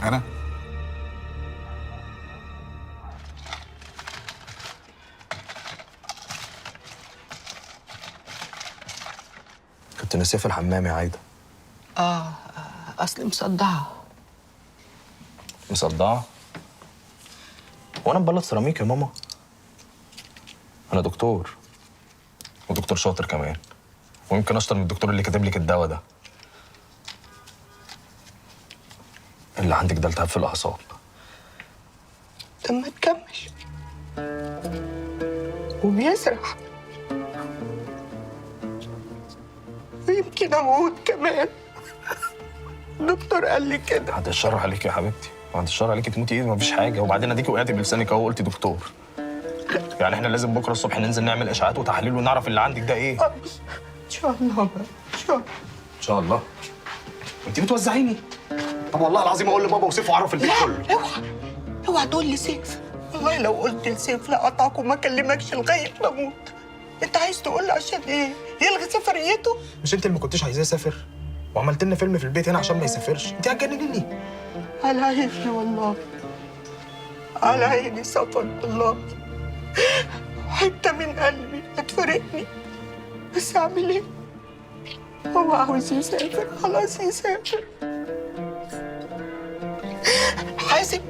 انا كنت ناسيه في الحمام يا عايده. اصلي مصدعه. مصدعه؟ وانا مبلط سيراميك يا ماما؟ انا دكتور، ودكتور شاطر كمان، ويمكن اشطر من الدكتور اللي كاتب لك الدواء ده. اللي عندك ده التهاب في الاعصاب. طب ما تكمل. وبيسرح، ويمكن اموت كمان. الدكتور قال لي كده. بعد الشر عليك يا حبيبتي، بعد الشر عليكي تموتي ايه؟ مفيش حاجه. وبعدين اديكي وقعتي بلسانك اهو قلتي دكتور. يعني احنا لازم بكره الصبح ننزل نعمل اشاعات وتحاليل ونعرف اللي عندك ده ايه. ان شاء الله بقى، ان شاء الله. ان شاء الله. انت بتوزعيني. طب والله العظيم اقول لبابا وسيف واعرف البيت كله. اوعى تقول لي سيف. والله لو قلت لسيف لقطعك وما كلمكش لغايه ما اموت. انت عايز تقول لي عشان ايه؟ يلغي سفريته؟ مش انت اللي ما كنتيش عايزاه يسافر؟ وعملت لنا فيلم في البيت هنا عشان ما يسافرش؟ انت هتجنني. على عيني والله، على عيني صفا الله. حته من قلبي هتفارقني، بس اعمل ايه؟ هو عاوز يسافر، خلاص يسافر. حازم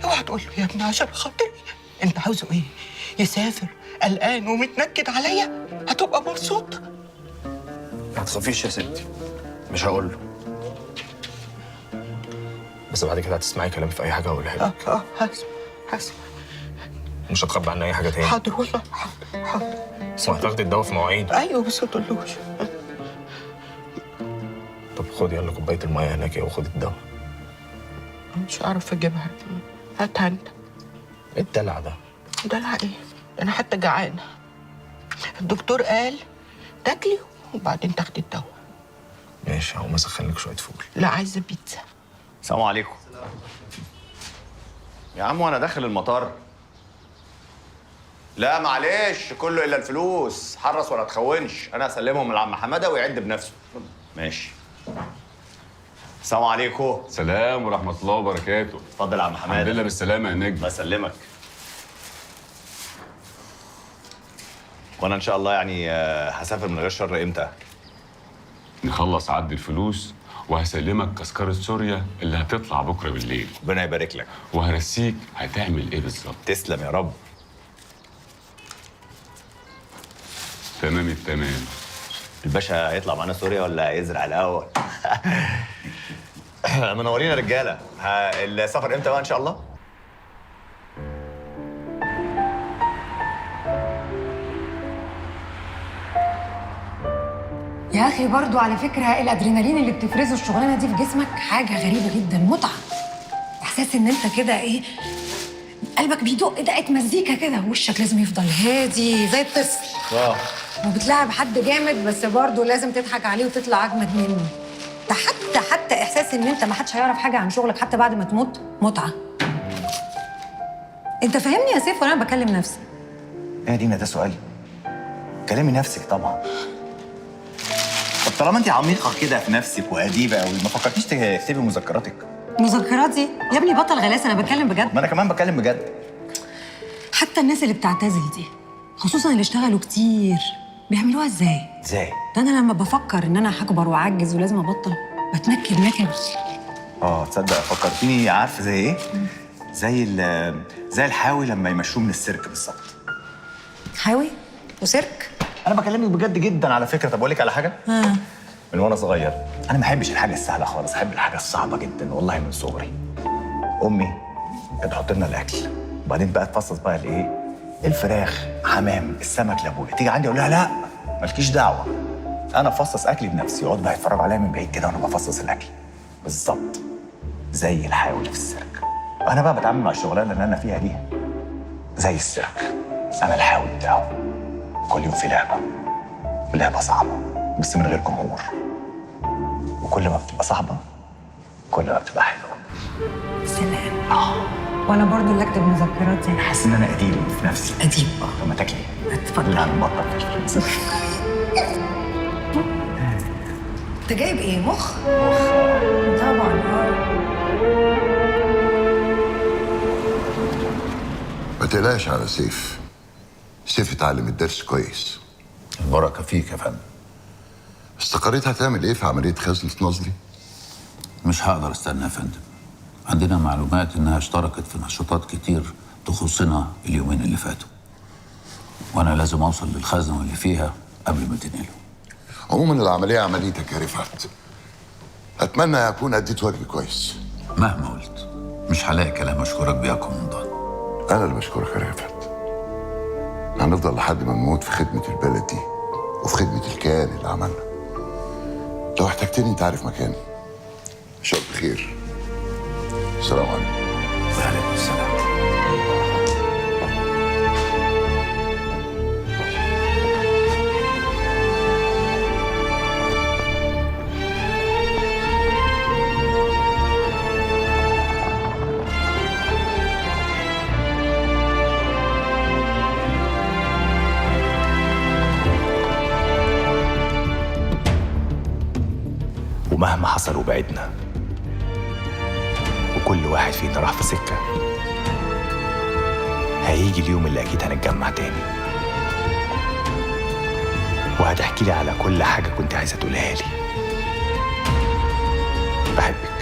اوعى تقول له يا ابني عشان خاطري. انت عاوزه ايه؟ يسافر قلقان ومتنكد عليا؟ هتبقى مبسوط؟ ما تخافيش يا ستي، مش هقول له. بس بعد كده هتسمعي كلامي في اي حاجه هقولها لك. هسمع. مش هتخبي عني اي حاجه تاني. حاضر والله، حاضر. بس هتاخدي الدواء في مواعيد. ايوه بس ما تقولوش. طب خد يلا كوبايه الميه هناك وخد الدواء. مش هعرف اجيبها دي. هاتها انت. ايه الدلع ده؟ دلع ايه؟ انا حتى جعانه. الدكتور قال تاكلي وبعدين تاخدي الدواء. ماشي، هقوم اسخن لك شويه فول. لا عايزه بيتزا. السلام عليكم. يا عم وانا داخل المطار. لا معلش، كله الا الفلوس، حرص ولا تخونش، انا هسلمهم لعم حماده ويعد بنفسه. ماشي. السلام عليكم. سلام ورحمه الله وبركاته. اتفضل يا عم حماده. الحمد لله بالسلامه يا نجم. الله يسلمك. وانا ان شاء الله يعني هسافر من غير شر امتى؟ نخلص عد الفلوس وهسلمك تذكرة سوريا اللي هتطلع بكره بالليل. ربنا يبارك لك. وهرسيك هتعمل ايه بالظبط. تسلم يا رب. تمام التمام. الباشا هيطلع معانا سوريا ولا هيزرع الاول؟ منورين يا رجاله. السفر امتى بقى ان شاء الله؟ يا اخي برضو على فكره الادرينالين اللي بتفرزه الشغلانه دي في جسمك حاجه غريبه جدا، متعه. احساس ان انت كده ايه، قلبك بيدق دقه مزيكا كده، وشك لازم يفضل هادي زي الطفل. وبتلاعب حد جامد بس برضو لازم تضحك عليه وتطلع اجمد منه. ده حتى احساس ان انت ما حدش هيعرف حاجه عن شغلك حتى بعد ما تموت متعه. انت فاهمني يا سيف ولا انا بكلم نفسي؟ يا دينا ده سؤالي. كلمي نفسك طبعا. طب طالما انت عميقه كده في نفسك واديبه قوي، ما فكرتيش تكتبي مذكراتك؟ مذكراتي؟ يا ابني بطل غلاسه، انا بتكلم بجد. ما انا كمان بتكلم بجد. حتى الناس اللي بتعتزل دي، خصوصا اللي اشتغلوا كتير، بيعملوها ازاي؟ ازاي؟ ده انا لما بفكر ان انا هكبر واعجز ولازم ابطل بتنكد نكد. تصدق فكرتيني، عارفه زي ايه؟ زي الحاوي لما يمشوه من السيرك بالظبط. حاوي وسيرك؟ انا بكلمك بجد جدا على فكره. طب اقول لك على حاجه؟ من وانا صغير انا ما بحبش الحاجه السهله خالص، احب الحاجه الصعبه جدا والله من صغري. امي كانت تحط لنا الاكل وبعدين بقى تفصص بقى الايه، الفراخ، حمام، السمك لابويا. تيجي عندي اقول لها لا مالكيش دعوه، انا بفصص اكلي بنفسي. يقعد بقى يتفرج عليا من بعيد كده وانا بفصص الاكل بالظبط زي الحيوان في السيرك. وانا بقى بتعامل مع الشغلانه اللي انا فيها دي زي السيرك. انا الحيوان بتاعه. كل يوم في لعبه صعبه بس من غير جمهور، وكل ما بتبقى صعبه كل ما بتبقى حلوه. سلام. وانا برضو اللي اكتب مذكراتي. انا حاسس ان انا اديب في نفسي. اديب؟ طب ما تاكلي. اتفضل. لا نبطل في الفلوس. انت جايب ايه، مخ؟ طبعا. ما تقلقش على سيف. سيف اتعلم الدرس كويس. البركه فيك يا فندم. استقريت هتعمل ايه في عمليه خزنة نظري؟ مش هقدر استنى يا فندم. عندنا معلومات انها اشتركت في نشاطات كتير تخصنا اليومين اللي فاتوا، وانا لازم اوصل للخزنه واللي فيها قبل ما تنقله. عموما العمليه عمليتك يا رفعت. اتمنى اكون اديت واجبي كويس. مهما قلت مش هلاقي كلام اشكرك بيه يا كومندان. انا اللي بشكرك يا رفعت. هنفضل لحد ما نموت في خدمه البلد دي وفي خدمه الكيان اللي عملنا. لو احتجتني انت عارف مكاني. اشوفك بخير. السلام عليكم. وعليكم السلام. ومهما حصل وبعدنا وكل واحد فينا راح في سكة، هيجي اليوم اللي أكيد هنتجمع تاني، وهتحكي لي على كل حاجة كنت عايزة تقولها لي. بحبك.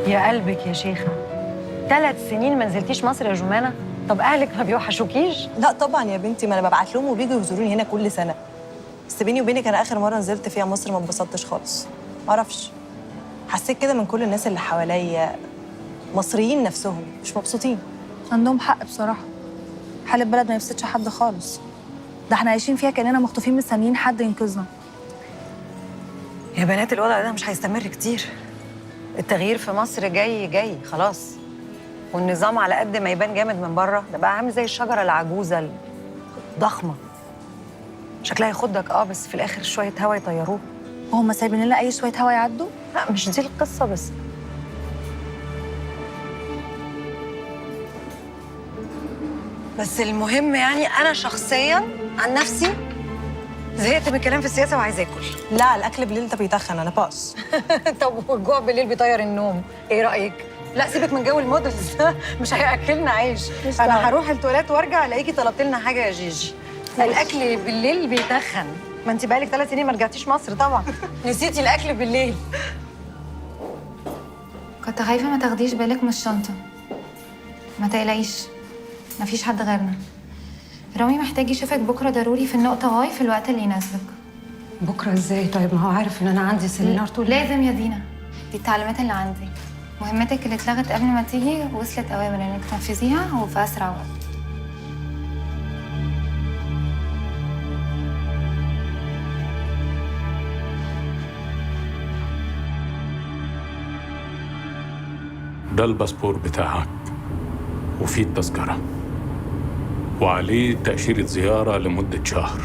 يا قلبك يا شيخة، 3 سنين ما نزلتيش مصر يا جمانة؟ طب أهلك ما بيوحشوكيش؟ لا طبعا يا بنتي، ما انا ببعت لهم وبيجوا يزوروني هنا كل سنه. بس بيني وبينك انا اخر مره نزلت فيها مصر ما اتبسطتش خالص. معرفش، حسيت كده من كل الناس اللي حواليا مصريين نفسهم مش مبسوطين. عندهم حق بصراحه، حال البلد ما يفسدش حد خالص. ده احنا عايشين فيها كاننا مخطوفين مستنيين حد ينقذنا. يا بنات الوضع ده مش هيستمر كتير. التغيير في مصر جاي خلاص، والنظام على قد ما يبان جامد من بره ده بقى عامل زي الشجره العجوزه الضخمه. شكلها يخضك بس في الاخر شويه هوا يطيروه. وهم سايبين لنا اي شويه هوا يعدوا؟ لا مش دي القصه بس. بس المهم يعني انا شخصيا عن نفسي زهقت من الكلام في السياسه وعايزه اكل. لا الاكل بالليل ده بيتخن، انا باص. طب والجوع بالليل بيطير النوم، ايه رايك؟ لا سيبك من جو المودلز ده، مش هياكلنا عيش. انا هروح التواليت وارجع الاقيكي طلبت لنا حاجه يا جيجي. الاكل بالليل بيتخن، ما انت بقالك 3 سنين ما رجعتيش مصر طبعا. نسيتي الاكل بالليل. كنت خايفه ما تاخديش بالك من الشنطه. ما تقلقيش، مفيش حد غيرنا. رامي محتاج يشوفك بكره ضروري في النقطه واي في الوقت اللي يناسبك. بكره ازاي؟ طيب ما هو عارف ان انا عندي سيمينار طول. لازم يا دينا، دي التعليمات اللي عندي. مهمتك اللي اتلغت قبل ما تيجي وصلت اوامر انك تنفذيها وفي اسرع وقت. ده الباسبور بتاعك وفيه التذكرة وعليه تأشيرة زيارة لمدة شهر،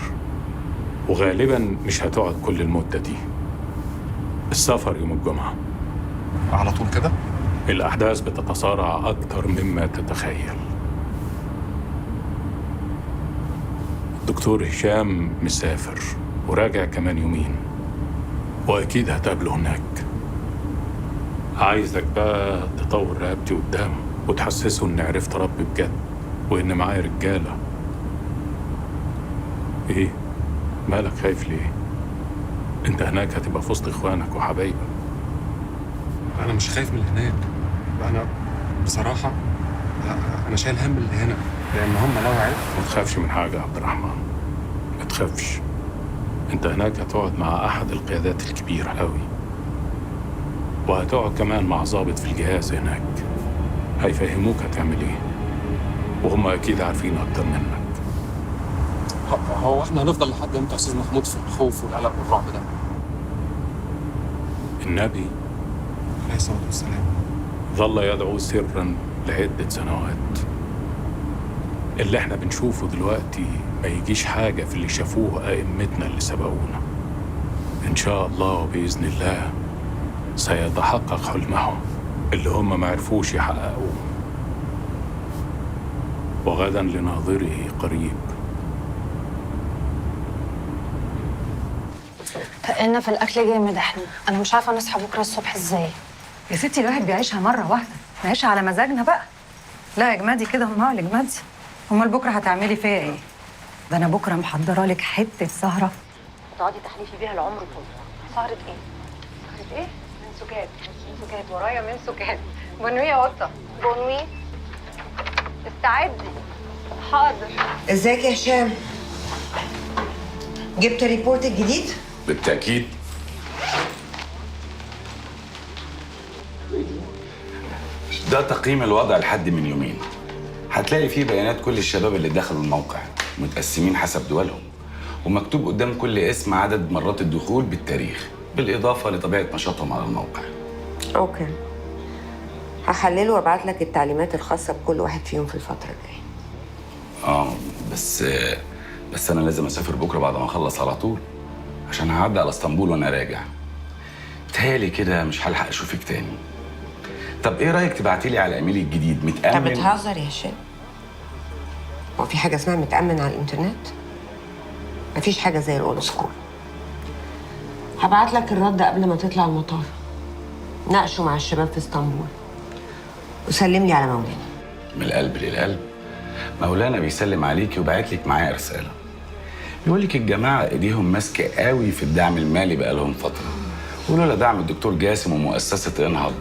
وغالبا مش هتقعد كل المدة دي. السفر يوم الجمعة على طول كده؟ الأحداث بتتصارع أكتر مما تتخيل. الدكتور هشام مسافر وراجع كمان يومين، وأكيد هتقابله هناك. عايزك بقى تطور رقبتي قدامه وتحسسه إني عرفت ربي بجد وإن معايا رجالة. إيه؟ مالك خايف ليه؟ أنت هناك هتبقى في وسط إخوانك وحبايبك. أنا مش خايف من اللي هناك، أنا بصراحة أنا شايل هم اللي هنا، لأن هم لو عرفوا. ما تخافش من حاجة يا عبد الرحمن، ما تخافش. أنت هناك هتقعد مع أحد القيادات الكبيرة أوي، وهتقعد كمان مع ضابط في الجهاز هناك. هيفهموك هتعمل إيه، وهم أكيد عارفين أكتر منك. هو إحنا هنفضل لحد إمتى يا أستاذ محمود في الخوف والقلق والرعب ده؟ النبي عليه الصلاة والسلام ظل يدعو سرا لعدة سنوات. اللي احنا بنشوفه دلوقتي ما يجيش حاجة في اللي شافوه أئمتنا اللي سبقونا. إن شاء الله وبإذن الله سيتحقق حلمهم اللي هم ما عرفوش يحققوه، وغدا لناظره قريب. تقلنا في الأكل جامد احنا، أنا مش عارفة نصحى بكرة الصبح ازاي. يا ستي الواحد بيعيشها مرة واحدة، نعيشها على مزاجنا بقى. لا يا جمادي كده امال يا جمادي، امال بكرة هتعملي فيا ايه؟ ده أنا بكرة محضرة لك حتة سهرة تقعدي تحلفي بيها العمر كله. سهرة ايه؟ سهرة ايه؟ منسوكات، منسوكات ورايا منسوكات. بنوي يا قطة، بنوي استعدي. حاضر. ازيك يا هشام؟ جبت ريبورت الجديد؟ بالتأكيد. ده تقييم الوضع لحد من يومين. هتلاقي فيه بيانات كل الشباب اللي دخلوا الموقع متقسمين حسب دولهم، ومكتوب قدام كل اسم عدد مرات الدخول بالتاريخ، بالإضافة لطبيعة نشاطهم على الموقع. اوكي، هحلله وابعت لك التعليمات الخاصة بكل واحد فيهم في الفترة الجاية. بس أنا لازم أسافر بكرة بعد ما أخلص على طول، عشان هعدي على اسطنبول وأنا راجع. بتهيألي كده مش هلحق أشوفك تاني. طب إيه رأيك تبعتيلي على إيميلي الجديد متأمن؟ انت بتهزر يا هشام؟ هو في حاجة اسمها متأمن على الإنترنت؟ مفيش حاجة زي الأولد سكول. هبعت لك الرد قبل ما تطلع المطار. ناقشه مع الشباب في اسطنبول وسلم لي على مولانا. من القلب للقلب. مولانا بيسلم عليكي وبعت لك معايا رسالة. بيقول لك الجماعة ايديهم ماسكة قوي في الدعم المالي بقالهم فترة، ولولا دعم الدكتور جاسم ومؤسسه انهض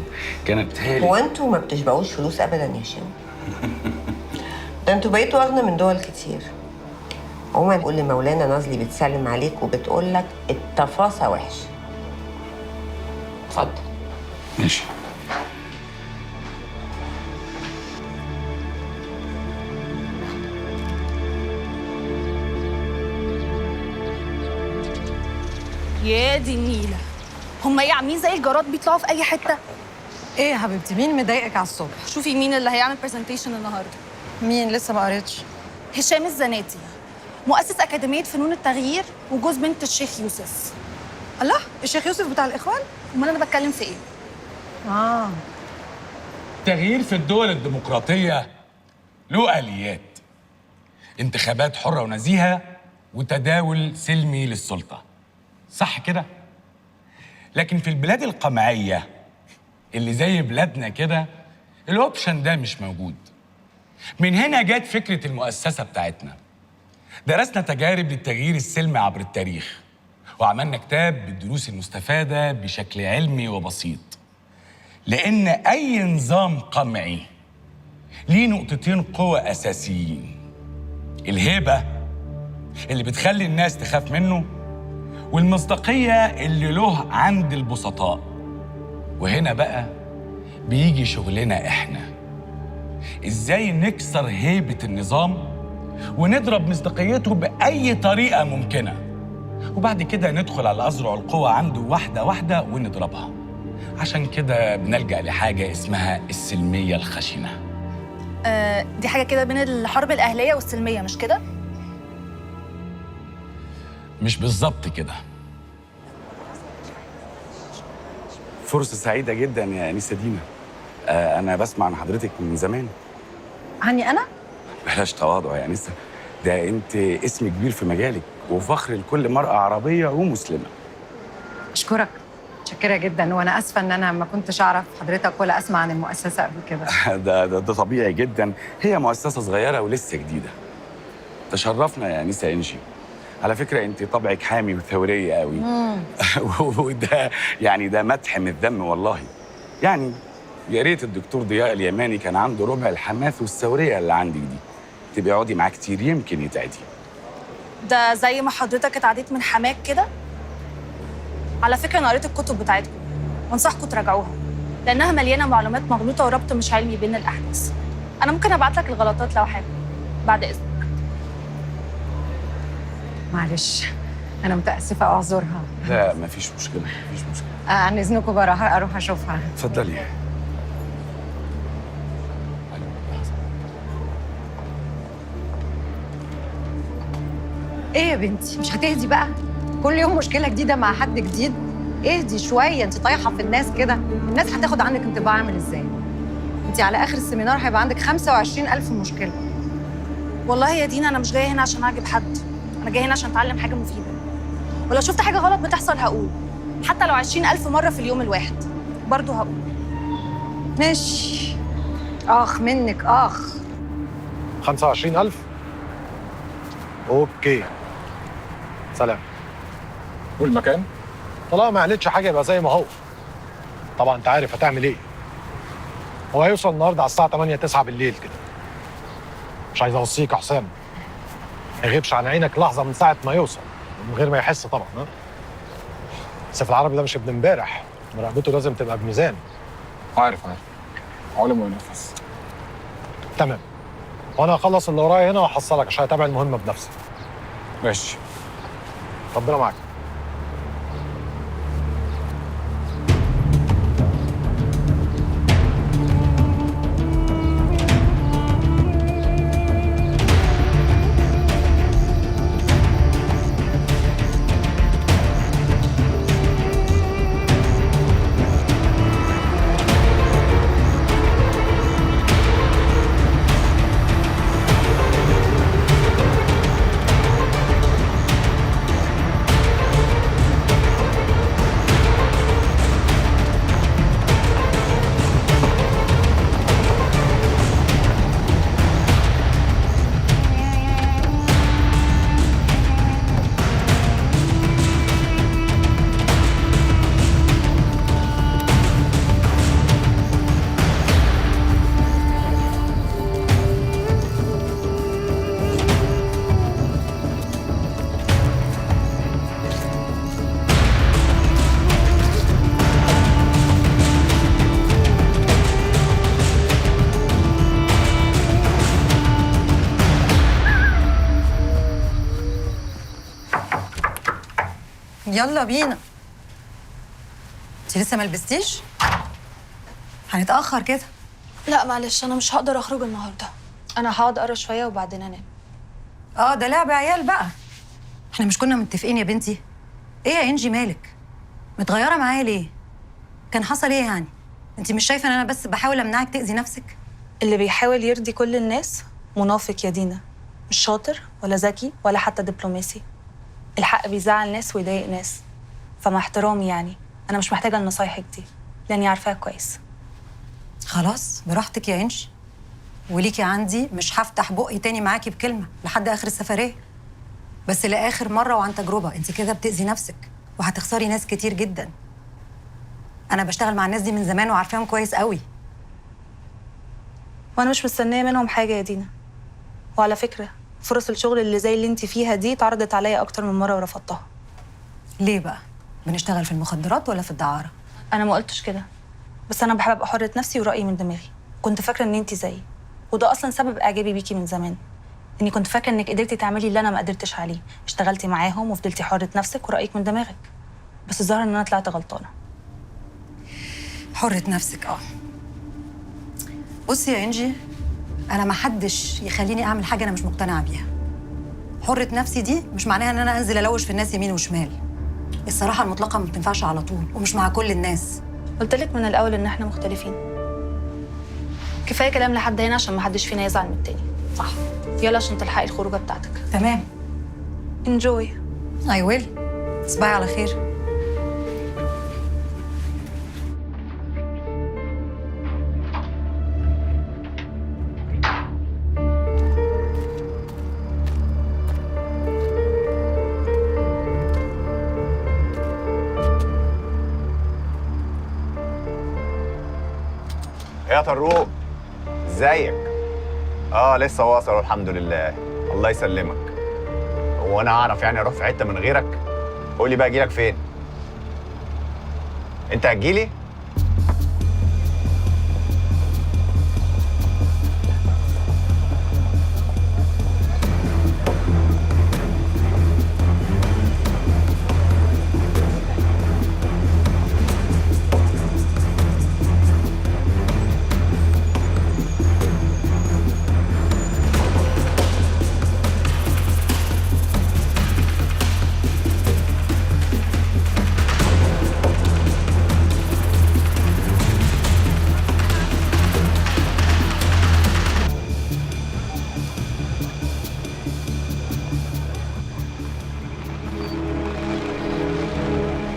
كانت هو انتوا ما بتشبعوش فلوس ابدا يا هشام؟ ده انتوا بقيتوا اغنى من دول كتير. عمر بيقول لمولانا نازلي بتسلم عليك وبتقول لك التفاصيل وحش. اتفضل. ماشي. يا دي النيله، هم ايه عاملين زي الجراد بيطلعوا في اي حته؟ ايه يا حبيبتي، مين مضايقك على الصبح؟ شوفي مين اللي هيعمل برزنتيشن النهارده. مين؟ لسه ما قريتش. هشام الزناتي، مؤسس اكاديميه فنون التغيير وجوز بنت الشيخ يوسف. الله، الشيخ يوسف بتاع الاخوان؟ امال انا بتكلم في ايه؟ التغيير في الدول الديمقراطية له آليات: انتخابات حرة ونزيهة وتداول سلمي للسلطة، صح كده؟ لكن في البلاد القمعية اللي زي بلادنا كده الأوبشن ده مش موجود. من هنا جت فكرة المؤسسة بتاعتنا. درسنا تجارب للتغيير السلمي عبر التاريخ وعملنا كتاب بالدروس المستفادة بشكل علمي وبسيط، لأن أي نظام قمعي ليه نقطتين قوة أساسيين: الهيبة اللي بتخلي الناس تخاف منه، والمصداقية اللي له عند البسطاء. وهنا بقى بيجي شغلنا إحنا، إزاي نكسر هيبة النظام ونضرب مصداقيته بأي طريقة ممكنة، وبعد كده ندخل على أذرع القوة عنده واحدة واحدة ونضربها. عشان كده بنلجأ لحاجة اسمها السلمية الخشنة. دي حاجه كده بين الحرب الاهليه والسلميه، مش كده؟ مش بالظبط كده. فرصه سعيده جدا يا انسه دينا. انا بسمع عن حضرتك من زمان. عني انا؟ بلاش تواضع يا انسه، ده انت اسم كبير في مجالك وفخر لكل مرأة عربية ومسلمة. اشكرك، متشكره جدا، وانا اسفه ان انا ما كنتش اعرف حضرتك ولا اسمع عن المؤسسه قبل كده. ده طبيعي جدا، هي مؤسسة صغيرة ولسه جديدة. تشرفنا يا انسه انجي. على فكرة انت طبعك حامي وثورية قوي. وده يعني ده مدح من الذم والله. يعني يا ريت الدكتور ضياء اليماني كان عنده ربع الحماس والثورية اللي عندك دي. تبقي اقعدي معاه كتير يمكن يتعدي. ده زي ما حضرتك اتعديت من حماك كده. على فكره انا قريت الكتب بتاعتكم وانصحكم تراجعوها، لانها مليانه معلومات مغلوطه وربط مش علمي بين الاحداث. انا ممكن ابعت لك الغلطات لو حابب بعد اذنك. معلش انا متاسفه، اعذرها. لا مفيش مشكلة، مفيش مشكلة. عن اذنكم بقى اروح اشوفها. اتفضلي. ايه يا بنتي، مش هتهدي بقى؟ كل يوم مشكله جديده مع حد جديد. اهدي شويه، انت طايحه في الناس كده. الناس هتاخد عنك انطباع عامل ازاي؟ انت على اخر السيمينار هيبقى عندك 25,000 مشكله. والله يا دينا انا مش جايه هنا عشان اعجب حد، انا جايه هنا عشان اتعلم حاجه مفيده. ولو شفت حاجه غلط بتحصل هقول، حتى لو 20,000 مره في اليوم الواحد برضه هقول. ماشي. اخ منك اخ. 25,000. اوكي، سلام. والمكان؟ طالما ما قالتش حاجه يبقى زي ما هو. طبعا انت عارف هتعمل ايه. هو هيوصل النهارده على الساعه 8 9 بالليل كده. مش عايز اوصيك يا حسام، ما يغيبش عن عينك لحظه من ساعه ما يوصل، من غير ما يحس طبعا. ها، سيف العربي ده مش ابن امبارح، مراقبته لازم تبقى بميزان. عارف علم وينفذ. تمام، وانا هخلص اللي ورايا هنا وهحصلك عشان اتابع المهمه بنفسي. ماشي، ربنا معاك. يلا بينا. انت لسه ما لبستيش؟ هنتأخر كده. لا معلش انا مش هقدر اخرج النهارده، انا هقعد اقرا شويه وبعدين انام. ده لعب عيال بقى. احنا مش كنا متفقين يا بنتي؟ ايه يا انجي مالك؟ متغيرة معايا ليه؟ كان حصل ايه يعني؟ انت مش شايفة ان انا بس بحاول امنعك تأذي نفسك؟ اللي بيحاول يرضي كل الناس منافق يا دينا، مش شاطر ولا ذكي ولا حتى دبلوماسي. الحق بيزعل ناس ويضايق ناس، فمع احترامي يعني انا مش محتاجه نصايحك دي لاني عارفاها كويس. خلاص براحتك يا انجي، وليكي عندي مش هفتح بقي تاني معاكي بكلمة لحد آخر السفرية، بس لآخر مرة وعن تجربة. انت كده بتأذي نفسك وهتخسري ناس كتير جدا. أنا بشتغل مع الناس دي من زمان وعارفاهم كويس قوي. وانا مش مستنيه منهم حاجه يا دينا. وعلى فكره فرص الشغل اللي زي اللي انت فيها دي اتعرضت عليا اكتر من مره ورفضتها. ليه بقى؟ بنشتغل في المخدرات ولا في الدعارة؟ انا ما قلتش كده، بس انا بحب ابقى حرة نفسي ورأيي من دماغي. كنت فاكره ان انت زيي، وده اصلا سبب اعجابي بيكي من زمان. اني كنت فاكره انك قدرتي تعملي اللي انا ما قدرتش عليه، اشتغلتي معاهم وفضلتي حرة نفسك ورأيك من دماغك. بس الظاهر ان انا طلعت غلطانه. حرة نفسك بصي يا انجي، انا ما حدش يخليني اعمل حاجه انا مش مقتنعه بيها. حرة نفسي دي مش معناها ان انا انزل الوش في الناس يمين وشمال. الصراحه المطلقه ما بتنفعش على طول ومش مع كل الناس. قلت لك من الاول ان احنا مختلفين. كفايه كلام لحد هنا عشان ما حدش فينا يزعل من التاني. صح. يلا عشان تلحقي الخروجه بتاعتك. تمام. انجوي. اي ويل. تصبحي على خير. يا طروق ازيك؟ لسه واصل والحمد لله. الله يسلمك. هو انا اعرف يعني اروح في حته من غيرك؟ قول لي بقى اجيلك فين؟ انت هتجيلي؟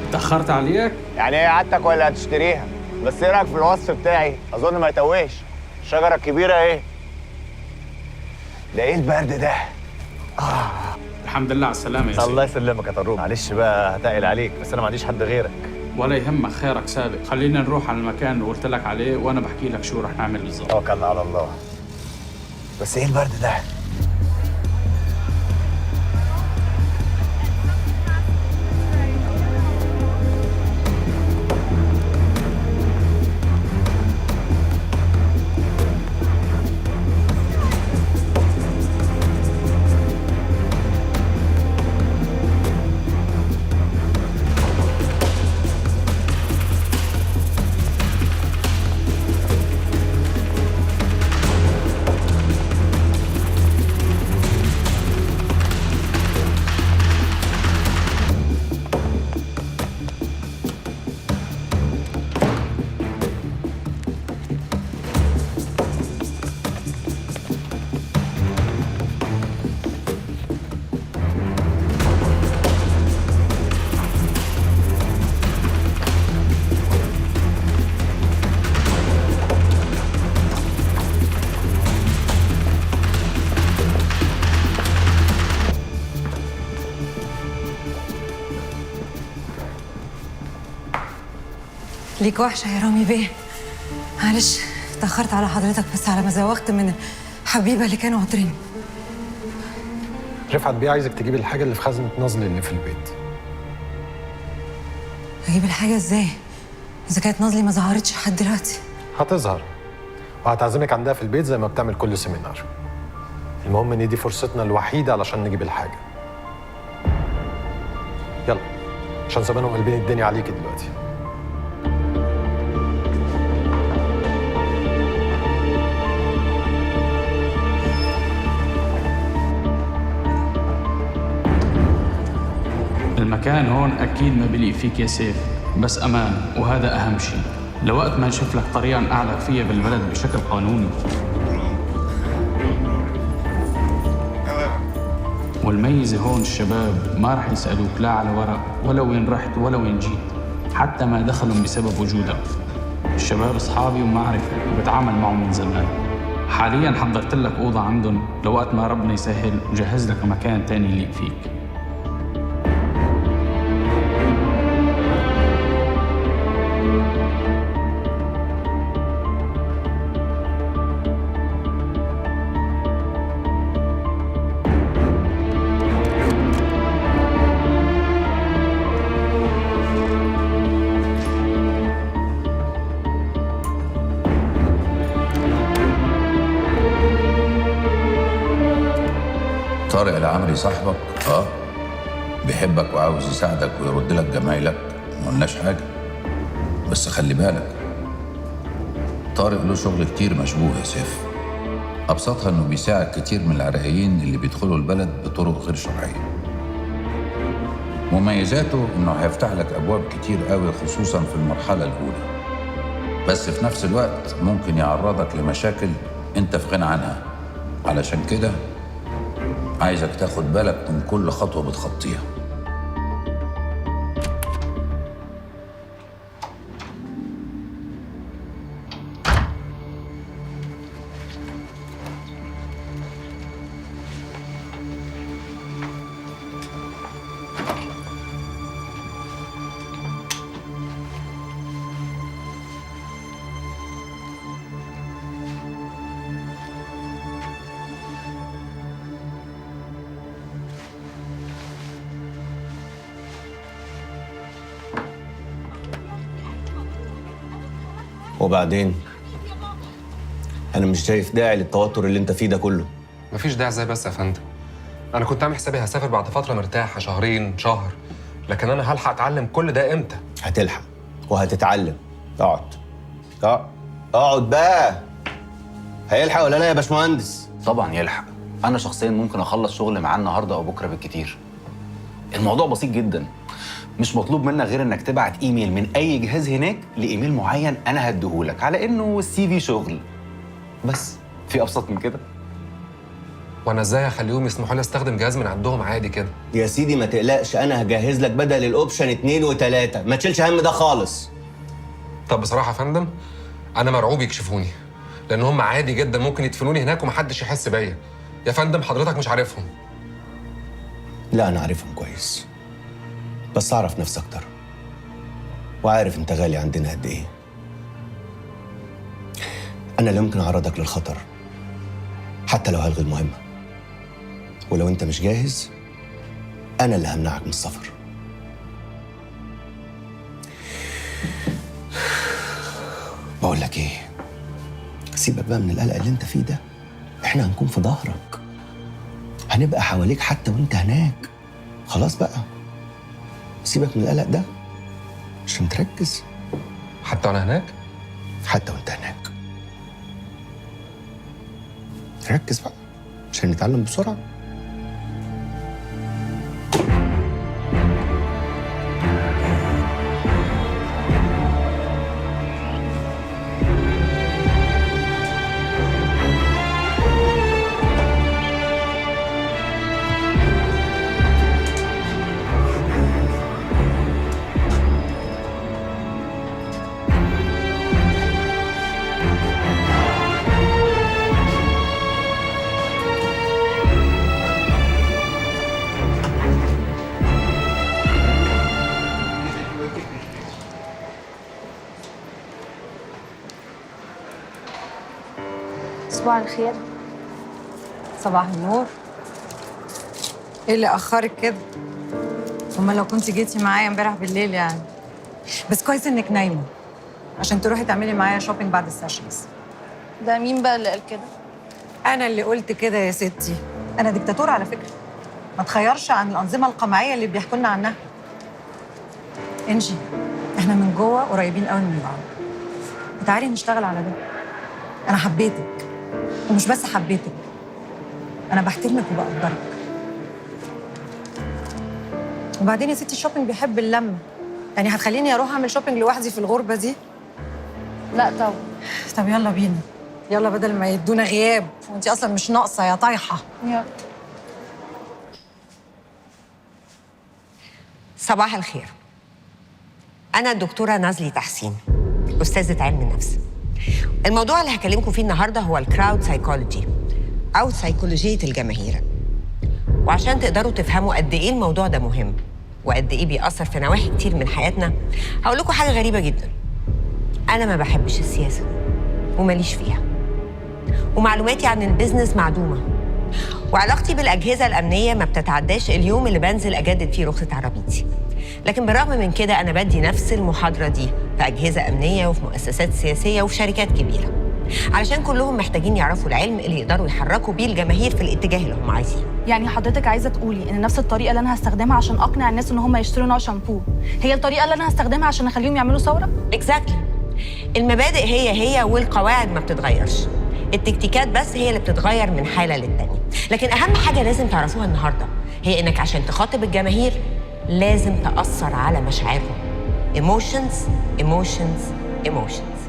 اتأخرت عليك؟ يعني ايه قعدتك ولا هتشتريها؟ بس ايه رايك في الوصف بتاعي؟ اظن ما يتوهش. الشجره الكبيره ايه؟ ده ايه البرد ده؟ الحمد لله على السلامة يا سيدي. الله يسلمك يا طروق. معلش بقى هتقل عليك، بس انا ما عنديش حد غيرك. ولا يهمك، خيرك سابق. خلينا نروح على المكان اللي قلت لك عليه وانا بحكي لك شو رح نعمل بالظبط. توكلنا على الله. بس ايه البرد ده؟ ليك وحشة يا رامي بيه. معلش اتأخرت على حضرتك بس على ما زوغت من الحبيبة اللي كانوا عطرين. رفعت بيه عايزك تجيب الحاجة اللي في خزنة نازلي اللي في البيت. أجيب الحاجة إزاي؟ إذا كانت نازلي ما ظهرتش لحد دلوقتي. هتظهر وهتعزمك عندها في البيت زي ما بتعمل كل سيمينار. المهم إن دي فرصتنا الوحيدة علشان نجيب الحاجة. يلا عشان زمانهم قلبين الدنيا عليكي دلوقتي. المكان هون أكيد ما بليق فيك يا سيف، بس أمان وهذا أهم شيء، لوقت ما نشوف لك طريقة نقعدك فيها بالبلد بشكل قانوني. والميزة هون الشباب ما رح يسألوك لا على ورق ولا وين رحت ولا وين جيت، حتى ما دخلهم بسبب وجودك. الشباب أصحابي ومعرفة وبتعامل معهم من زمان. حالياً حضرت لك أوضة عندهم لوقت ما ربنا يسهل وجهز لك مكان تاني يليق فيك. طارق العمري صاحبك بيحبك وعاوز يساعدك ويرد لك جمايلك، ما قلناش حاجه، بس خلي بالك طارق له شغل كتير مشبوه يا سيف. ابسطها انه بيساعد كتير من العراقيين اللي بيدخلوا البلد بطرق غير شرعيه. مميزاته انه هيفتح لك ابواب كتير قوي خصوصا في المرحله الاولى، بس في نفس الوقت ممكن يعرضك لمشاكل انت في غنى عنها. علشان كده عايزك تاخد بالك من كل خطوة بتخطيها. وبعدين انا مش شايف داعي للتوتر اللي انت فيه ده كله. مفيش داعي زي بس يا فندم. انا كنت عامل حسابي هسافر بعد فتره مرتاحه شهرين شهر، لكن انا هلحق اتعلم كل ده امتى؟ هتلحق وهتتعلم. اقعد بقى. هيلحق ولا لا يا باشمهندس؟ طبعا يلحق. انا شخصيا ممكن اخلص شغل معاه النهارده او بكره بالكتير. الموضوع بسيط جدا، مش مطلوب منك غير انك تبعت ايميل من اي جهاز هناك لايميل معين انا هديهولك على انه السي في شغل، بس في ابسط من كده؟ وانا ازاي هخليهم يسمحوا لي استخدم جهاز من عندهم عادي كده؟ يا سيدي ما تقلقش، انا هجهز لك بدل الاوبشن 2 و3، ما تشيلش هم ده خالص. طب بصراحه يا فندم انا مرعوب يكشفوني، لان هم عادي جدا ممكن يدفنوني هناك ومحدش يحس بيا. يا فندم حضرتك مش عارفهم. لا انا عارفهم كويس، بس اعرف نفسي اكتر وعارف انت غالي عندنا قد ايه. انا لا يمكن اعرضك للخطر حتى لو هلغي المهمه، ولو انت مش جاهز انا اللي همنعك من السفر. بقول لك ايه، سيبك بقى من القلق اللي انت فيه ده، احنا هنكون في ظهرك، هنبقى حواليك حتى وانت هناك. خلاص بقى سيبك من القلق ده عشان تركز. حتى وانا هناك؟ حتى وانت هناك ركز بقى عشان نتعلم بسرعه. صباح الخير. صباح النور. ايه اللي اخرك كده؟ امال لو كنت جيتي معايا امبارح بالليل يعني. بس كويس انك نايمه عشان تروحي تعملي معايا شوبينج بعد السيشنز. ده مين بقى اللي قال كده؟ انا اللي قلت كده يا ستي. انا ديكتاتور على فكره، ما تخيرش عن الانظمه القمعيه اللي بيحكوا لنا عنها. انجي، احنا من جوه قريبين قوي من بعض. تعالي نشتغل على ده. انا حبيتك، ومش بس حبيتك، انا بحترمك وبقدرك. وبعدين يا ستي الشوبينج بيحب اللمه، يعني هتخليني اروح اعمل شوبينج لوحدي في الغربه دي؟ لا طبعا. طب يلا بينا، يلا بدل ما يدونا غياب وانت اصلا مش ناقصه يا طايحه. يلا. صباح الخير. أنا الدكتورة نازلي تحسين، أستاذة علم النفس. الموضوع اللي هكلمكم فيه النهارده هو الكراود سايكولوجي أو سيكولوجية الجماهير. وعشان تقدروا تفهموا قد إيه الموضوع ده مهم وقد إيه بيأثر في نواحي كتير من حياتنا، هقول لكم حاجة غريبة جدا. أنا ما بحبش السياسة وماليش فيها، ومعلوماتي عن البيزنس معدومة، وعلاقتي بالأجهزة الأمنية ما بتتعداش اليوم اللي بنزل أجدد فيه رخصة عربيتي. لكن بالرغم من كده أنا بدي نفس المحاضرة دي في أجهزة أمنية وفي مؤسسات سياسية وفي شركات كبيرة، علشان كلهم محتاجين يعرفوا العلم اللي يقدروا يحركوا بيه الجماهير في الاتجاه اللي هم عايزينه. يعني حضرتك عايزه تقولي ان نفس الطريقه اللي انا هستخدمها عشان اقنع الناس ان هم يشتروا نوع شامبو هي الطريقه اللي انا هستخدمها عشان اخليهم يعملوا ثوره؟ اكزاكتلي. المبادئ هي والقواعد ما بتتغيرش، التكتيكات بس هي اللي بتتغير من حاله للتانيه. لكن اهم حاجه لازم تعرفوها النهارده هي انك عشان تخاطب الجماهير لازم تاثر على مشاعرهم. emotions emotions emotions.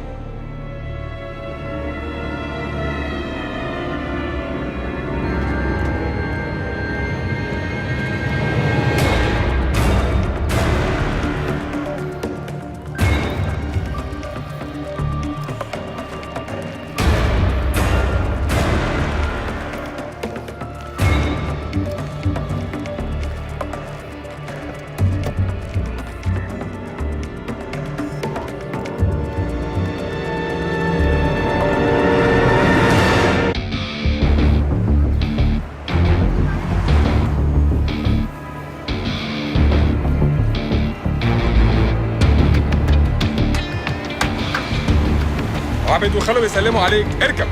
عبد وخاله بيسلموا عليك، اركب.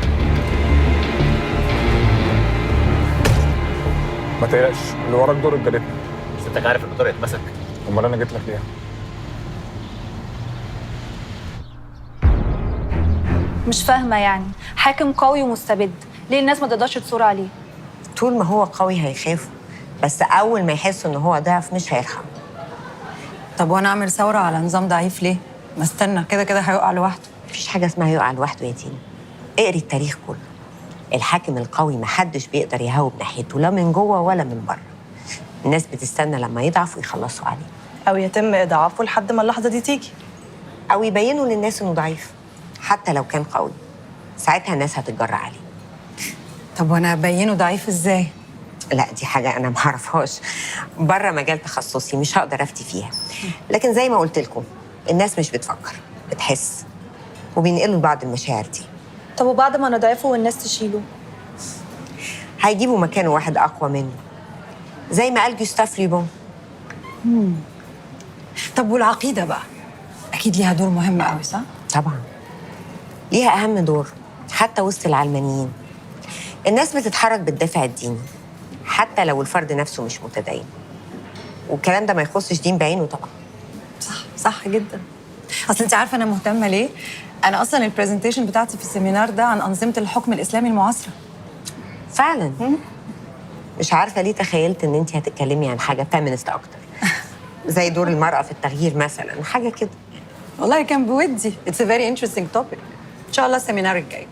ما تقلقش، اللي وراك دور رجالتنا. بس انت عارف ان طارق اتمسك. امال انا جيت لك ليه؟ مش فاهمه يعني، حاكم قوي ومستبد، ليه الناس ما تقدرش تصور عليه؟ طول ما هو قوي هيخافوا، بس اول ما يحسوا ان هو ضعف مش هيرحم. طب وانا اعمل ثوره على نظام ضعيف ليه؟ ما استنى، كده كده هيقع لوحده. مفيش حاجه اسمها يقع لوحده يا تينا. اقري التاريخ كله. الحاكم القوي محدش بيقدر يهاوب ناحيته لا من جوه ولا من بره. الناس بتستنى لما يضعف ويخلصوا عليه، او يتم اضعافه لحد ما اللحظه دي تيجي، او يبينوا للناس انه ضعيف حتى لو كان قوي. ساعتها الناس هتتجرأ عليه. طب وانا ابينه ضعيف ازاي؟ لا دي حاجه انا ما اعرفهاش، بره مجال تخصصي، مش هقدر افتي فيها. لكن زي ما قلت لكم الناس مش بتفكر، بتحس، وبينقلوا لبعض المشاعر دي. طب وبعد ما نضعفه والناس تشيله؟ هيجيبوا مكانه واحد اقوى منه، زي ما قال جوستاف ليبون. طب والعقيده بقى اكيد ليها دور مهم قوي، صح؟ طبعا ليها اهم دور، حتى وسط العلمانيين الناس بتتحرك بالدافع الديني حتى لو الفرد نفسه مش متدين، والكلام ده ما يخصش دين بعينه طبعا. صح جدا. اصل انت عارفه انا مهتمه ليه؟ انا اصلا البرزنتيشن بتاعتي في السيمينار ده عن انظمه الحكم الاسلامي المعاصره. فعلا. مش عارفه ليه تخيلت ان انت هتتكلمي عن حاجه فيمينست اكتر، زي دور المراه في التغيير مثلا، حاجه كده. والله كان بودي. اتس ا فيري انترستنج توبيك. ان شاء الله السيمينار الجاي.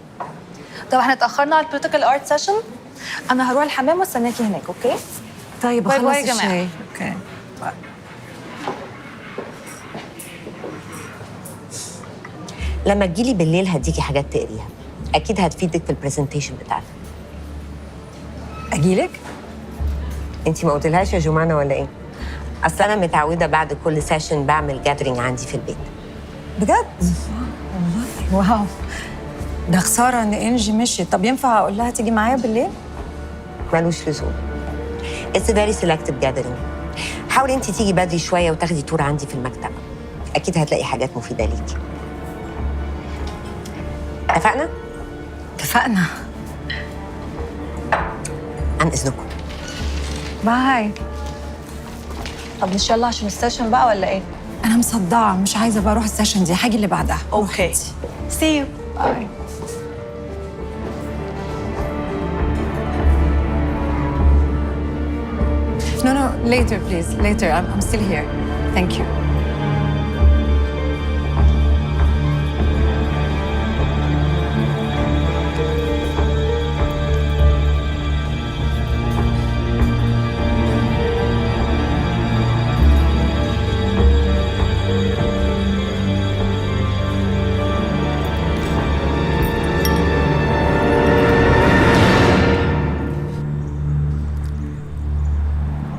طب احنا اتاخرنا على البريتيكال ارت سيشن، انا هروح الحمام واستناكي هناك. اوكي؟ طيب باي باي خلاص يا جماعه. الشاي. اوكي. لما تجيلي بالليل هديكي حاجات تقريها، اكيد هتفيدك في البرزنتيشن بتاعتك. اجيلك؟ انت ما قلتلهاش يا جمانه ولا ايه؟ اصل انا متعوده بعد كل سيشن بعمل جادرينج عندي في البيت. بجد؟ والله واو، ده خساره ان انجي مشيت. طب ينفع اقول لها تيجي معايا بالليل؟ ملوش لزوم. It's a very selective gathering. حاولي انت تيجي بدري شويه وتاخدي تور عندي في المكتبه، اكيد هتلاقي حاجات مفيده ليكي. اتفقنا؟ اتفقنا. عن اذنكم. باي. طب مش يلا عشان السيشن بقى ولا ايه؟ انا مصدعه، مش عايزه بقى اروح السيشن دي، هاجي اللي بعدها. اوكي. سي يو. باي. No, later please, later. I'm still here. Thank you.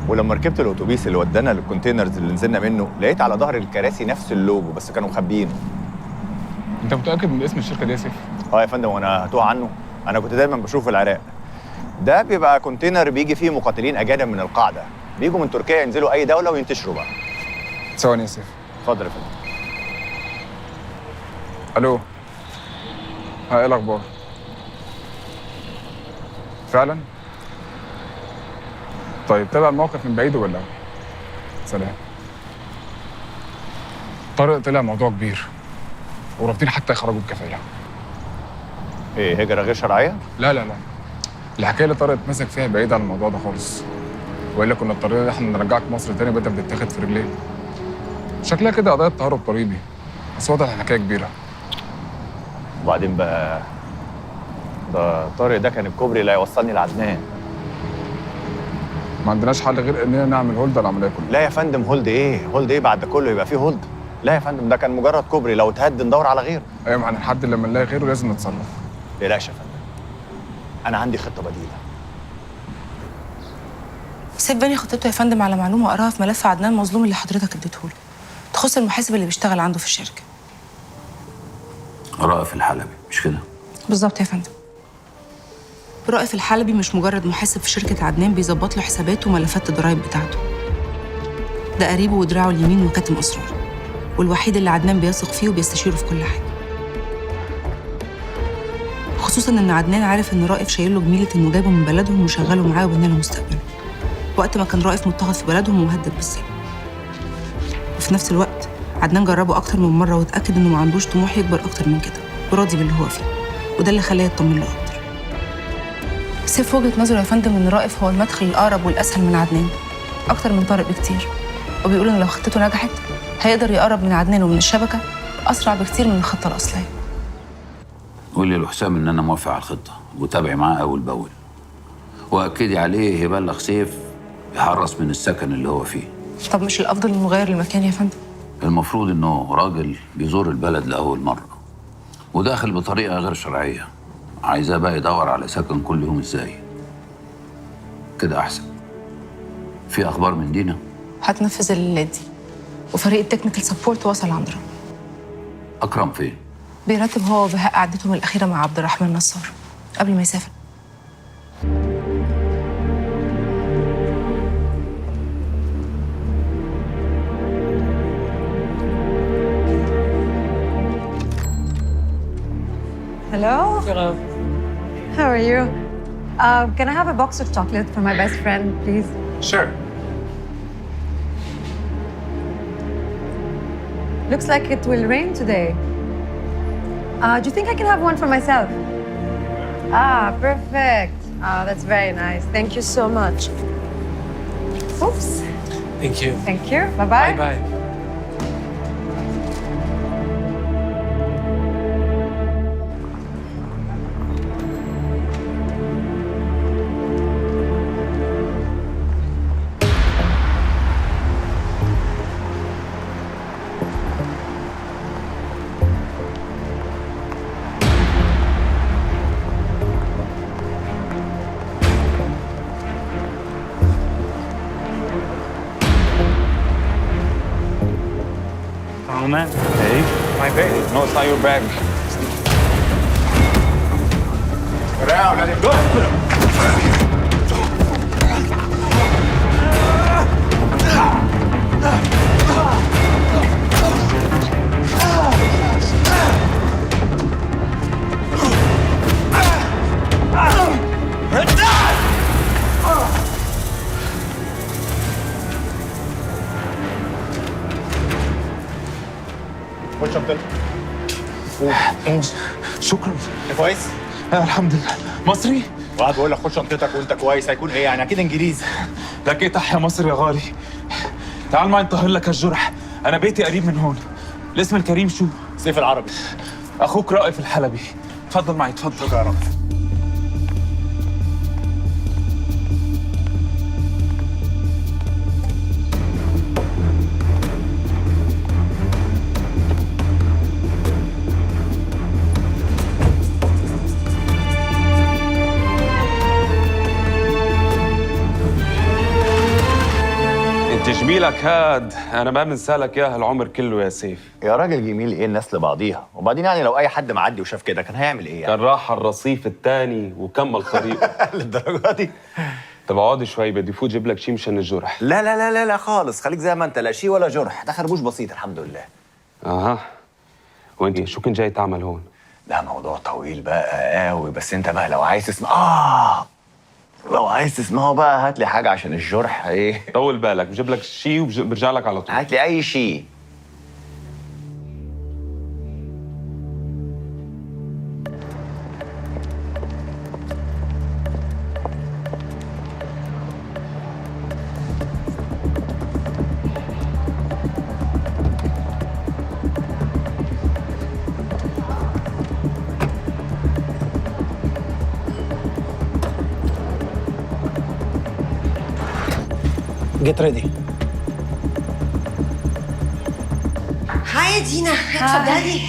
ولما ركبت الاتوبيس اللي ودانا للكونتينرز اللي نزلنا منه لقيت على ظهر الكراسي نفس اللوجو بس كانوا مخبيينه. انت متاكد من اسم الشركه دي يا سيف؟ اه يا فندم، وانا هتوه عنه؟ انا كنت دايما بشوف العراق. ده بيبقى كونتينر بيجي فيه مقاتلين اجانب من القاعده، بيجوا من تركيا ينزلوا اي دوله وينتشروا بقى. ثواني يا سيف. اتفضل يا فندم. الو. ايه الاخبار؟ فعلا؟ طيب تابع الموقف من بعيد ولا؟ سلام. طارق طلع موضوع كبير ورافضين حتى يخرجوا بكفاله. ايه، هجره غير شرعيه؟ لا لا لا، الحكايه اللي طارق اتمسك فيها بعيد عن الموضوع ده خالص، والا كنا اضطرينا ان احنا نرجعك مصر تاني بدل ما تتاخد في رجليه. شكلها كده قضيه تهرب ضريبي، بس واضح الحكايه كبيره. وبعدين بقى ده طارق ده كان الكوبري اللي هيوصلني لعدنان. ما عندناش حل غير اننا نعمل هولد على العمليه كلها. لا يا فندم، هولد ايه؟ هولد ايه بعد ده كله يبقى فيه هولد؟ لا يا فندم، ده كان مجرد كوبري، لو اتهد ندور على غيره. ايوه، ما احنا لحد لما نلاقي غيره لازم نتصرف. ما تقلقش يا فندم، انا عندي خطه بديله. سيف بني خطته يا فندم على معلومه قراها في ملف عدنان مظلوم اللي حضرتك اديته له، تخص المحاسب اللي بيشتغل عنده في الشركه. رائف الحلبي مش كده؟ بالظبط يا فندم. رائف الحلبي مش مجرد محاسب في شركه عدنان بيظبط له حساباته وملفات الضرايب بتاعته، ده قريبه ودراعه اليمين وكاتم اسراره، والوحيد اللي عدنان بيثق فيه وبيستشيره في كل حاجه. خصوصا ان عدنان عارف ان رائف شايل له جميله انه جايبه من بلدهم وشغله معاه وبنى له مستقبله، وقت ما كان رائف مضطهد في بلدهم ومهدد بالسجن. وفي نفس الوقت عدنان جربه اكتر من مره واتاكد انه ما عندوش طموح يكبر اكتر من كده وراضي باللي هو فيه، وده اللي خلاه يطمن له اكتر. سيف وجهه نظره يا فندم ان رائف هو المدخل الاقرب والاسهل من عدنان اكتر من طارق بكتير، وبيقول ان لو خطته نجحت هيقدر يقرب من عدنان ومن الشبكه اسرع بكتير من الخطه الاصليه. قولي لحسام ان انا موافق على الخطه وتابعي معاه اول باول، واكدي عليه يبلغ سيف يحرص من السكن اللي هو فيه. طب مش الافضل انه يغير المكان يا فندم؟ المفروض انه راجل بيزور البلد لاول مره وداخل بطريقه غير شرعيه، عايزاه بقى يدور على سكن كل يوم ازاي؟ كده احسن. في اخبار من دينا؟ هتنفذ الليلات دي، وفريق التكنيكال سبورت وصل عند رامي. اكرم فين؟ بيرتب هو وبهاء قعدتهم الاخيره مع عبد الرحمن نصار قبل ما يسافر. Hello. How are you? Can I have a box of chocolate for my best friend, please? Sure. Looks like it will rain today. Do you think I can have one for myself? Ah, perfect. Oh, that's very nice. Thank you so much. Oops. Thank you. Thank you. Bye-bye. Bye-bye. Oh man. Hey. My bag. No, it's not your bag. Get out, let him go. شكرا. انت كويس؟ الحمد لله. مصري؟ وقعد بقول لك خد شنطتك وانت كويس، هيكون ايه يعني؟ اكيد انجليزي. لك ايه تحيا مصر يا غالي. تعال معي نطهر لك الجرح، انا بيتي قريب من هون. الاسم الكريم شو؟ سيف العربي. اخوك رائف الحلبي. اتفضل معي اتفضل. شكرا يا رب. انت جميلك هاد، انا ما بنسالك اياها العمر كله يا سيف. يا راجل جميل ايه الناس لبعضيها؟ وبعدين يعني لو اي حد معدي وشاف كده كان هيعمل ايه يعني؟ كان راح على الرصيف الثاني وكمل طريقه. للدرجه دي؟ طب اقعد شوي، بدي فوت جيب لك شيء مشان الجرح. لا لا لا لا لا خالص، خليك زي ما انت، لا شيء ولا جرح، ده خربوش بسيط الحمد لله. اها. وانت شو كنت جاي تعمل هون؟ ده موضوع طويل بقى قوي، بس انت بقى لو عايز تسمع لو عايز تسمعه بقى هات لي حاجه عشان الجرح ايه. طول بالك، بجيب لك شيء وبرجع لك على طول. هات لي اي شيء. جيت ريدي. هاي يا دينا، اتفضلي.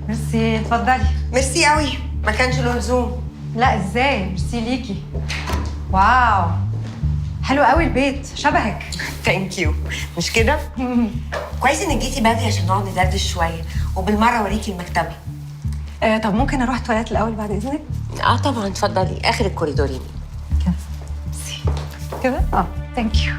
ميرسي، اتفضلي. ميرسي قوي، ما كانش له لزوم. لا ازاي؟ ميرسي ليكي. واو، حلو قوي البيت، شبهك. ثانك يو. مش كده؟ كويس انك جيتي بدري عشان نقعد ندردش شويه، وبالمره اوريكي المكتبه. طب ممكن اروح التواليت الاول بعد اذنك؟ طبعا اتفضلي، اخر الكوريدورين. كده؟ ثانك يو.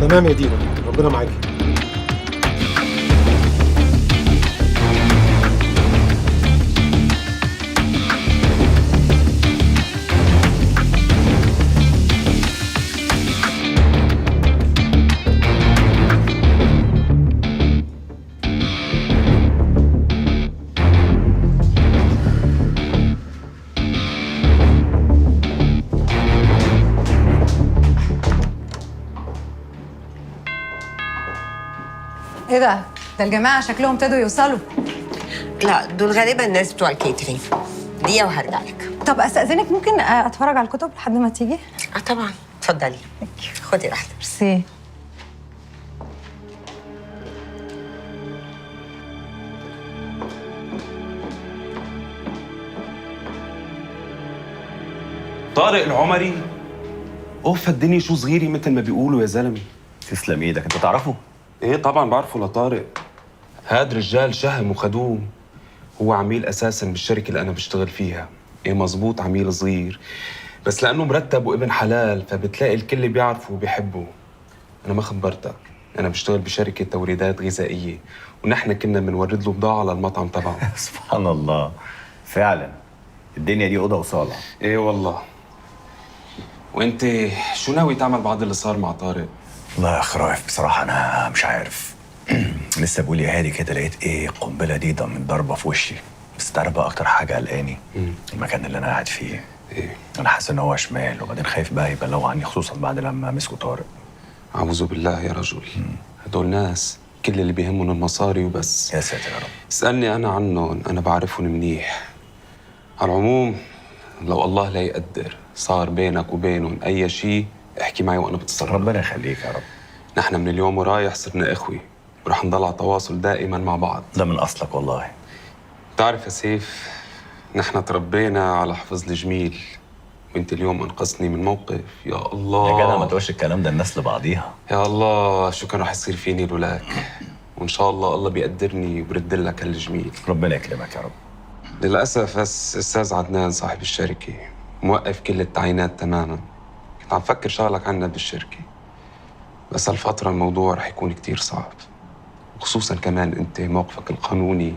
تمام يا دينا، ربنا معاكي. ايه ده الجماعه شكلهم ابتدوا يوصلوا. لا دول غالبا الناس بتوع الكيترينج. دقيقه وهرجع لك. طب استاذنك ممكن اتفرج على الكتب لحد ما تيجي؟ طبعا، اتفضلي خدي راحتك. ميرسي. طارق العمري؟ اوف الدنيا شو صغيري مثل ما بيقولوا يا زلمه. تسلم ايدك، انت تعرفه؟ ايه طبعا بعرفه لطارق. هاد رجال شهم وخدوم. هو عميل اساسا بالشركه اللي انا بشتغل فيها. ايه مزبوط، عميل صغير بس لانه مرتب وابن حلال فبتلاقي الكل بيعرفه وبيحبه. انا ما خبرتك، انا بشتغل بشركه توريدات غذائيه ونحن كنا بنورد له بضاعه للمطعم تبعه. سبحان الله، فعلا الدنيا دي اوضه وصاله. ايه والله. وانت شو ناوي تعمل بعد اللي صار مع طارق؟ والله يا اخ رائف بصراحه انا مش عارف. لسه بقول يا هادي كده لقيت ايه القنبله دي من ضربه في وشي. بس تعرف بقى اكتر حاجه قلقاني المكان اللي انا قاعد فيه. ايه؟ انا حاسس ان هو شمال، وبعدين خايف بقى يبلغوا عني خصوصا بعد لما مسكوا طارق. اعوذ بالله يا رجل. هدول ناس كل اللي بيهمهم المصاري وبس. يا ساتر يا رب. اسالني انا عنهم، انا بعرفهم منيح. على العموم لو الله لا يقدر صار بينك وبينهم اي شيء احكي معي وانا بتصرف. ربنا يخليك يا رب. نحن من اليوم ورايح صرنا اخوي ورح نضل على تواصل دائما مع بعض. ده من اصلك والله. بتعرف يا سيف، نحن تربينا على حفظ الجميل وانت اليوم انقذتني من موقف. يا الله يا جدع ما تقولش الكلام ده، الناس لبعضيها. يا الله شو كان رح يصير فيني لولاك. وان شاء الله الله بيقدرني وبرد لك هالجميل. ربنا يكرمك يا رب. للاسف بس استاذ عدنان صاحب الشركه موقف كل التعيينات تماما. كنت عم فكر شغلك عنا بالشركه، بس هالفتره الموضوع رح يكون كتير صعب، وخصوصا كمان انت موقفك القانوني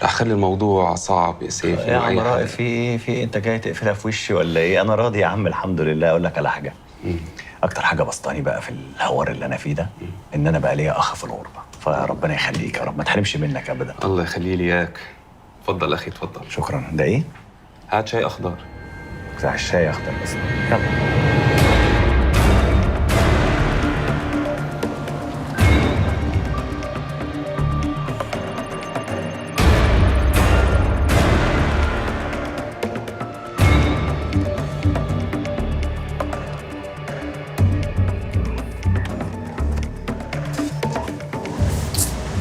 رح خلي الموضوع صعب يا سيف. يا عم رائف، في ايه انت جاي تقفلها في وشي ولا ايه؟ انا راضي يا عم الحمد لله. اقول لك على حاجه، اكتر حاجه بسطاني بقى في الهوار اللي انا فيه ده ان انا بقى ليا اخ في الغربه، فربنا يخليك يا رب، ما تحرمش منك ابدا. الله يخلي لي اياك. تفضل اخي تفضل. شكرا. ده ايه؟ هات شاي اخضر. بتاع الشاي اخضر بس. يلا.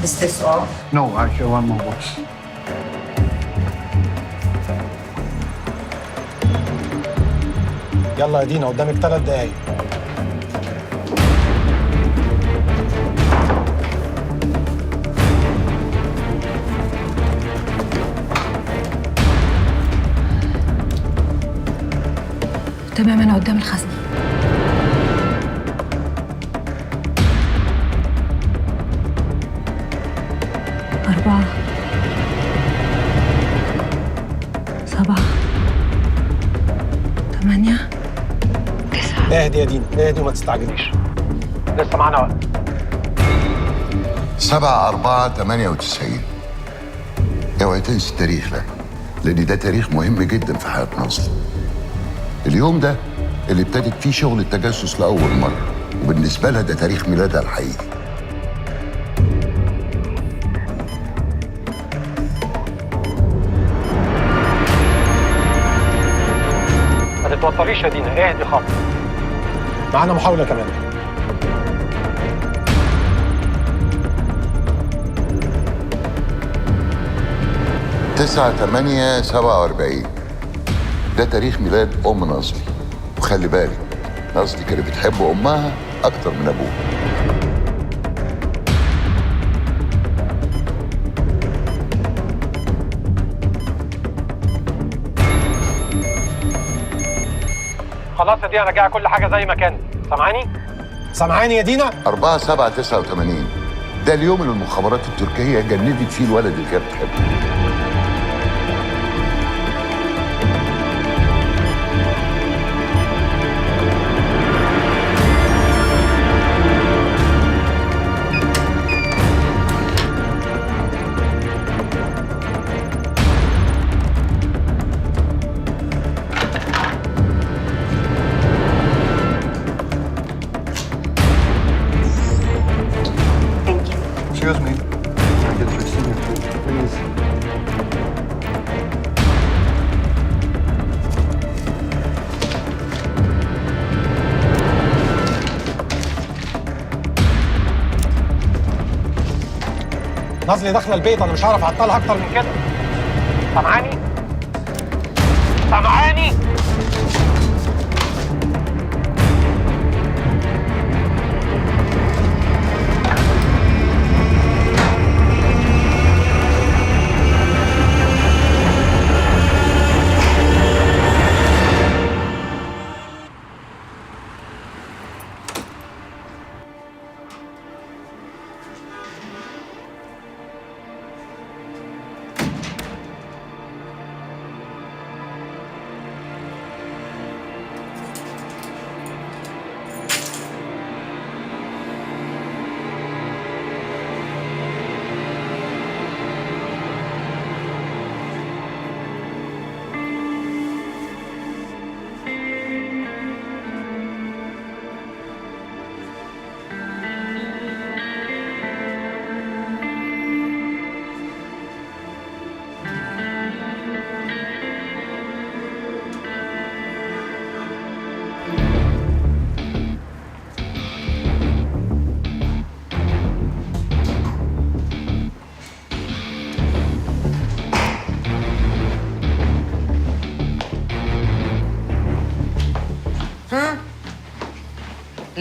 Is this all? No, actually one more box. يلا يا دينا قدامك 3 دقايق. تمام، أنا قدام الخزنة. أربعة 7 8 اهدي يا دينا، اهدي وما تستعجليش، لسه معانا وقت. 7/4/98. اوعي تنسي التاريخ ده، لأن ده تاريخ مهم جدا في حياة ناصر. اليوم ده اللي ابتدت فيه شغل التجسس لأول مرة، وبالنسبة لها ده تاريخ ميلادها الحقيقي. ما تتوتريش يا دينا، اهدي خالص. معانا محاولة كمان. تسعة 8/47. ده تاريخ ميلاد أم ناصر، وخلي بالك ناصر كانت بتحب أمها أكتر من أبوها. خلاص يا دينا، رجع كل حاجة زي ما كانت. سامعاني؟ سامعاني يا دينا؟ 4/7/89. ده اليوم اللي المخابرات التركية جندت فيه الولد اللي كانت بتحبه. Excuse me. Can I get your signature, please? نازلي داخله البيت، انا مش هعرف اعطلها اكتر من كده. سامعاني؟ سامعاني؟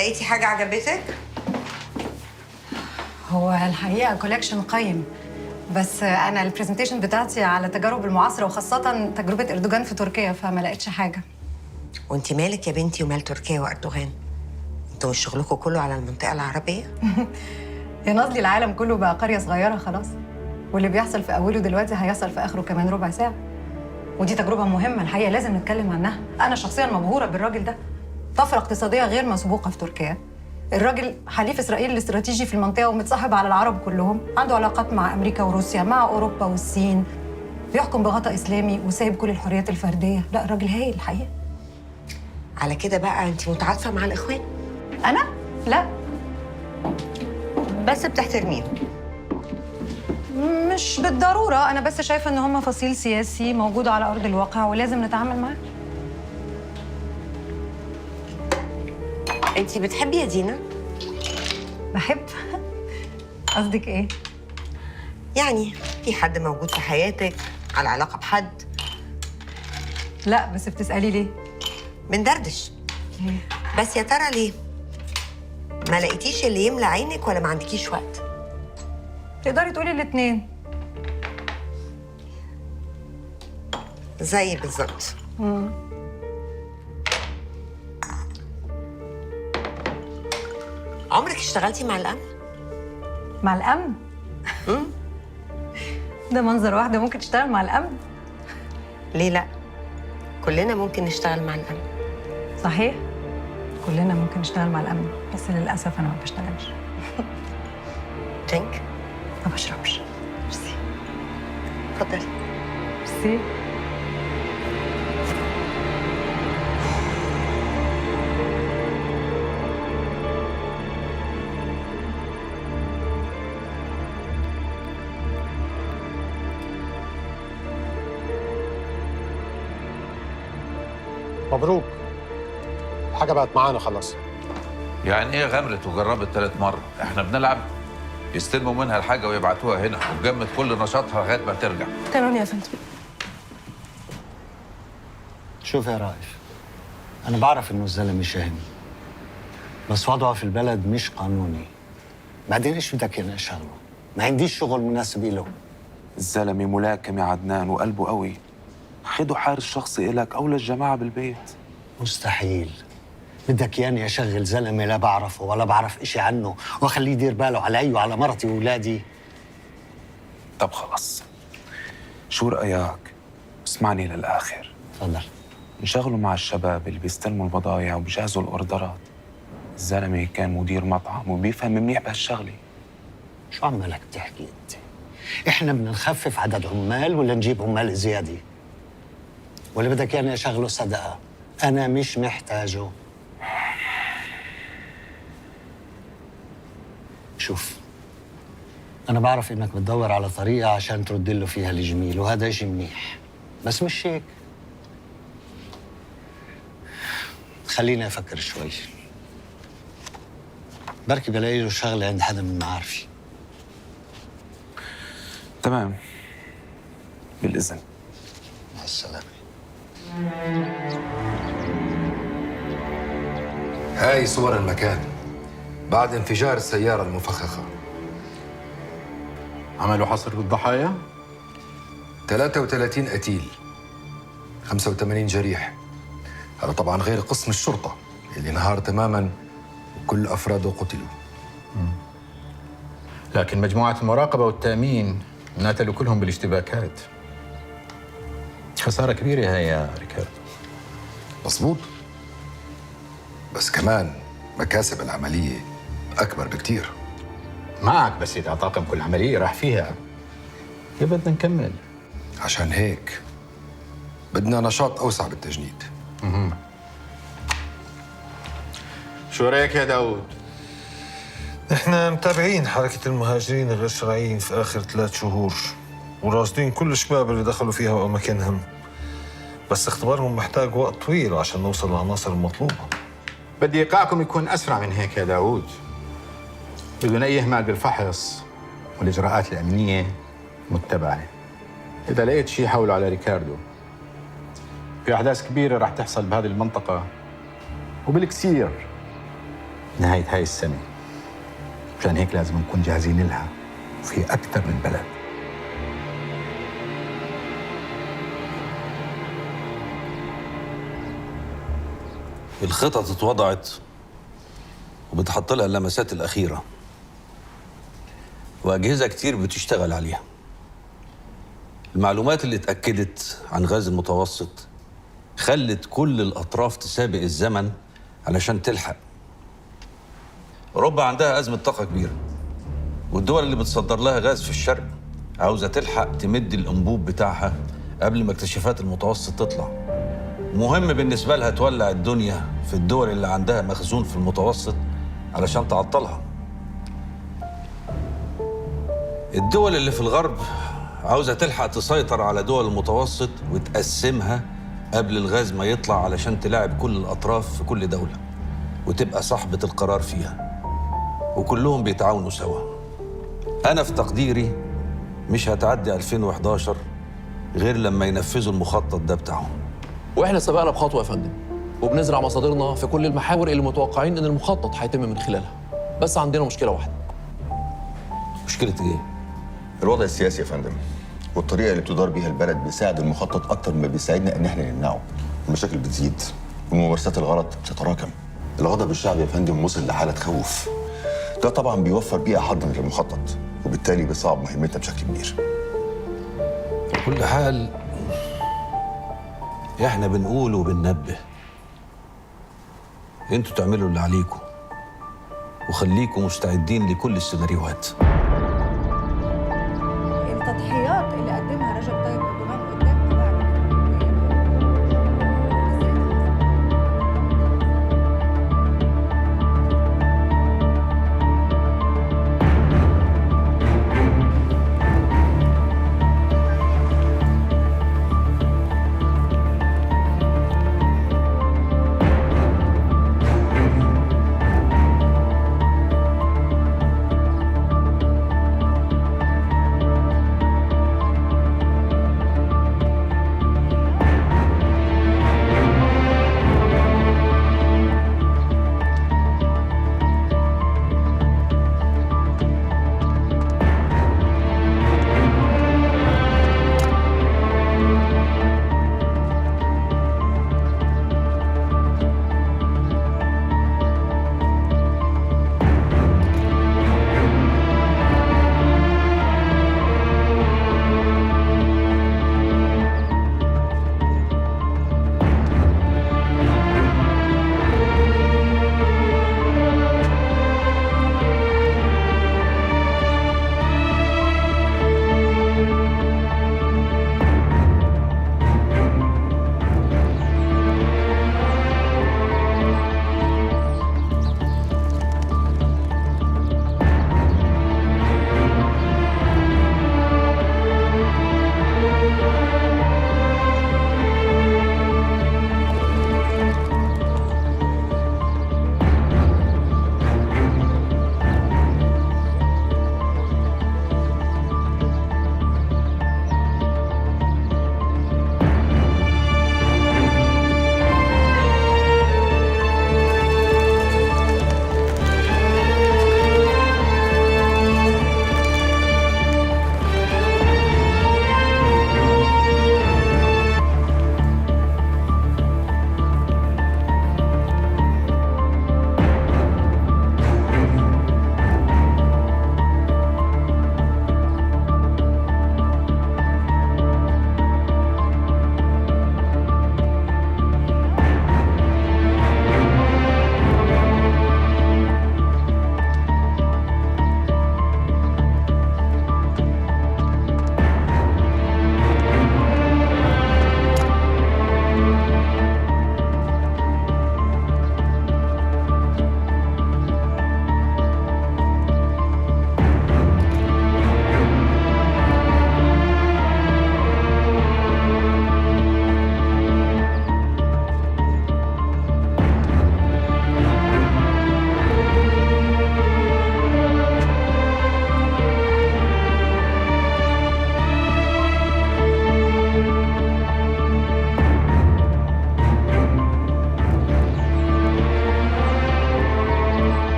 لقيتي حاجه عجبتك؟ هو الحقيقه كولكشن قيم، بس انا البرزنتيشن بتاعتي على تجارب المعاصره وخاصه تجربه اردوغان في تركيا، فما لقيتش حاجه. وانت مالك يا بنتي ومال تركيا واردوغان؟ انتوا مش شغلكم كله على المنطقه العربيه؟ يا نازلي العالم كله بقى قريه صغيره خلاص، واللي بيحصل في اوله دلوقتي هيحصل في اخره كمان ربع ساعه. ودي تجربه مهمه الحقيقه لازم نتكلم عنها. انا شخصيا مبهوره بالراجل ده، طفره اقتصاديه غير مسبوقه في تركيا. الراجل حليف اسرائيل الاستراتيجي في المنطقه ومتصاحب على العرب كلهم، عنده علاقات مع امريكا وروسيا، مع اوروبا والصين، بيحكم بغطاء اسلامي وسايب كل الحريات الفرديه. لا الراجل هايل الحقيقه. على كده بقى انت متعاطفه مع الاخوان؟ انا؟ لا، بس بتحترميهم؟ مش بالضروره، انا بس شايفه ان هم فصيل سياسي موجود على ارض الواقع ولازم نتعامل معاه. انت بتحبي يا دينا؟ بحب؟ قصدك ايه؟ يعني في حد موجود في حياتك على علاقه بحد؟ لا بس بتسالي ليه؟ بندردش. بس يا ترى ليه؟ ما لقيتيش اللي يملى عينك ولا ما عندكيش وقت؟ تقدري تقولي الاثنين. زي بالظبط. عمرك اشتغلتي مع الامن؟ مع الامن؟ ده منظر واحده ممكن تشتغل مع الامن؟ ليه لا؟ كلنا ممكن نشتغل مع الامن. صحيح، كلنا ممكن نشتغل مع الامن، بس للاسف انا ما بشتغلش. درينك؟ ما بشربش. ميرسي. اتفضلي. ميرسي. مبروك، الحاجه بقت معانا خلاص. يعني ايه غمرت وجربت 3 مرات؟ احنا بنلعب. يستلموا منها الحاجه ويبعتوها هنا وتجمد كل نشاطها لغايه ما ترجع. تمام يا فندم. شوف يا رائف، أنا بعرف إنه الزلمة شهم، بس وضعه في البلد مش قانوني. بعدين إيش بدك إياني أشغله؟ ما عنديش شغل مناسب إله. الزلمه ملاكم يا عدنان وقلبه قوي. خده حارس شخصي إلك أو للجماعة بالبيت. مستحيل. بدك ياني أشغل زلمة لا بعرفه ولا بعرف إشي عنه وأخليه يدير باله علي وعلى مرتي وأولادي؟ طب خلص، شو رأيك؟ اسمعني للآخر. تفضل. نشغله مع الشباب اللي بيستلموا البضايع وبيجهزوا الأوردرات. الزلمة كان مدير مطعم وبيفهم منيح بهالشغلة. شو عمالك تحكي أنت؟ إحنا بدنا نخفف عدد عمال ولا نجيب عمال زيادة؟ ولا بدك ياني أشغله صدقة؟ أنا مش محتاجه. شوف، أنا بعرف إنك بتدور على طريقة عشان ترد له فيها الجميل، وهذا إشي منيح، بس مش هيك. خليني أفكر شوي، بركي بلاقي له شغلة عند حدا من معارفي. تمام، بالإذن. مع السلامة. هاي صور المكان بعد انفجار السيارة المفخخة. عملوا حصر بالضحايا؟ 33 قتيل، 85 جريح. هذا طبعا غير قسم الشرطة اللي انهار تماما وكل أفراده قتلوا. لكن مجموعة المراقبة والتأمين ناتلوا كلهم بالاشتباكات. خسارة كبيرة هاي يا ريكاردو. مظبوط، بس كمان مكاسب العملية أكبر بكتير. معك، بس إذا طاقم كل عملية راح فيها يا بدنا نكمل. عشان هيك بدنا نشاط أوسع بالتجنيد. شو رأيك يا داود؟ احنا متابعين حركة المهاجرين الغير شرعيين في آخر 3 شهور وراصدين كل الشباب اللي دخلوا فيها وأماكنهم، بس اختبارهم محتاج وقت طويل عشان نوصل للعناصر المطلوبة. بدي إيقاعكم يكون أسرع من هيك يا داود، بدون أي إهمال بالفحص والإجراءات الأمنية متبعة. إذا لقيت شيء حولوا على ريكاردو. في أحداث كبيرة راح تحصل بهذه المنطقة وبالكثير نهاية هاي السنة. مشان هيك لازم نكون جاهزين لها، وفي أكثر من بلد. الخطط اتوضعت وبتحط لها اللمسات الأخيرة، وأجهزة كتير بتشتغل عليها. المعلومات اللي اتأكدت عن غاز المتوسط خلت كل الأطراف تسابق الزمن علشان تلحق. أوروبا عندها أزمة طاقة كبيرة، والدول اللي بتصدر لها غاز في الشرق عاوزة تلحق تمد الأنبوب بتاعها قبل ما اكتشافات المتوسط تطلع. مهم بالنسبة لها تولع الدنيا في الدول اللي عندها مخزون في المتوسط علشان تعطلها. الدول اللي في الغرب عاوزة تلحق تسيطر على دول المتوسط وتقسمها قبل الغاز ما يطلع علشان تلاعب كل الأطراف في كل دولة وتبقى صاحبة القرار فيها، وكلهم بيتعاونوا سوا. أنا في تقديري مش هتعدي 2011 غير لما ينفذوا المخطط ده بتاعهم. واحنا سبقنا بخطوه يا فندم، وبنزرع مصادرنا في كل المحاور اللي متوقعين ان المخطط هيتم من خلالها. بس عندنا مشكله واحده. مشكله ايه؟ الوضع السياسي يا فندم، والطريقه اللي بتدار بيها البلد بيساعد المخطط اكتر ما بيساعدنا ان احنا نمنعه. المشاكل بتزيد والممارسات الغلط بتتراكم. الغضب الشعبي يا فندم وصل لحاله تخوف. ده طبعا بيوفر بيئه حاضنه للمخطط، وبالتالي بيصعب مهمتنا بشكل كبير. على كل حال احنا بنقول وبننبه، انتوا تعملوا اللي عليكم وخليكم مستعدين لكل السيناريوهات. التضحيات اللي قدمها رجب طيب أردوغان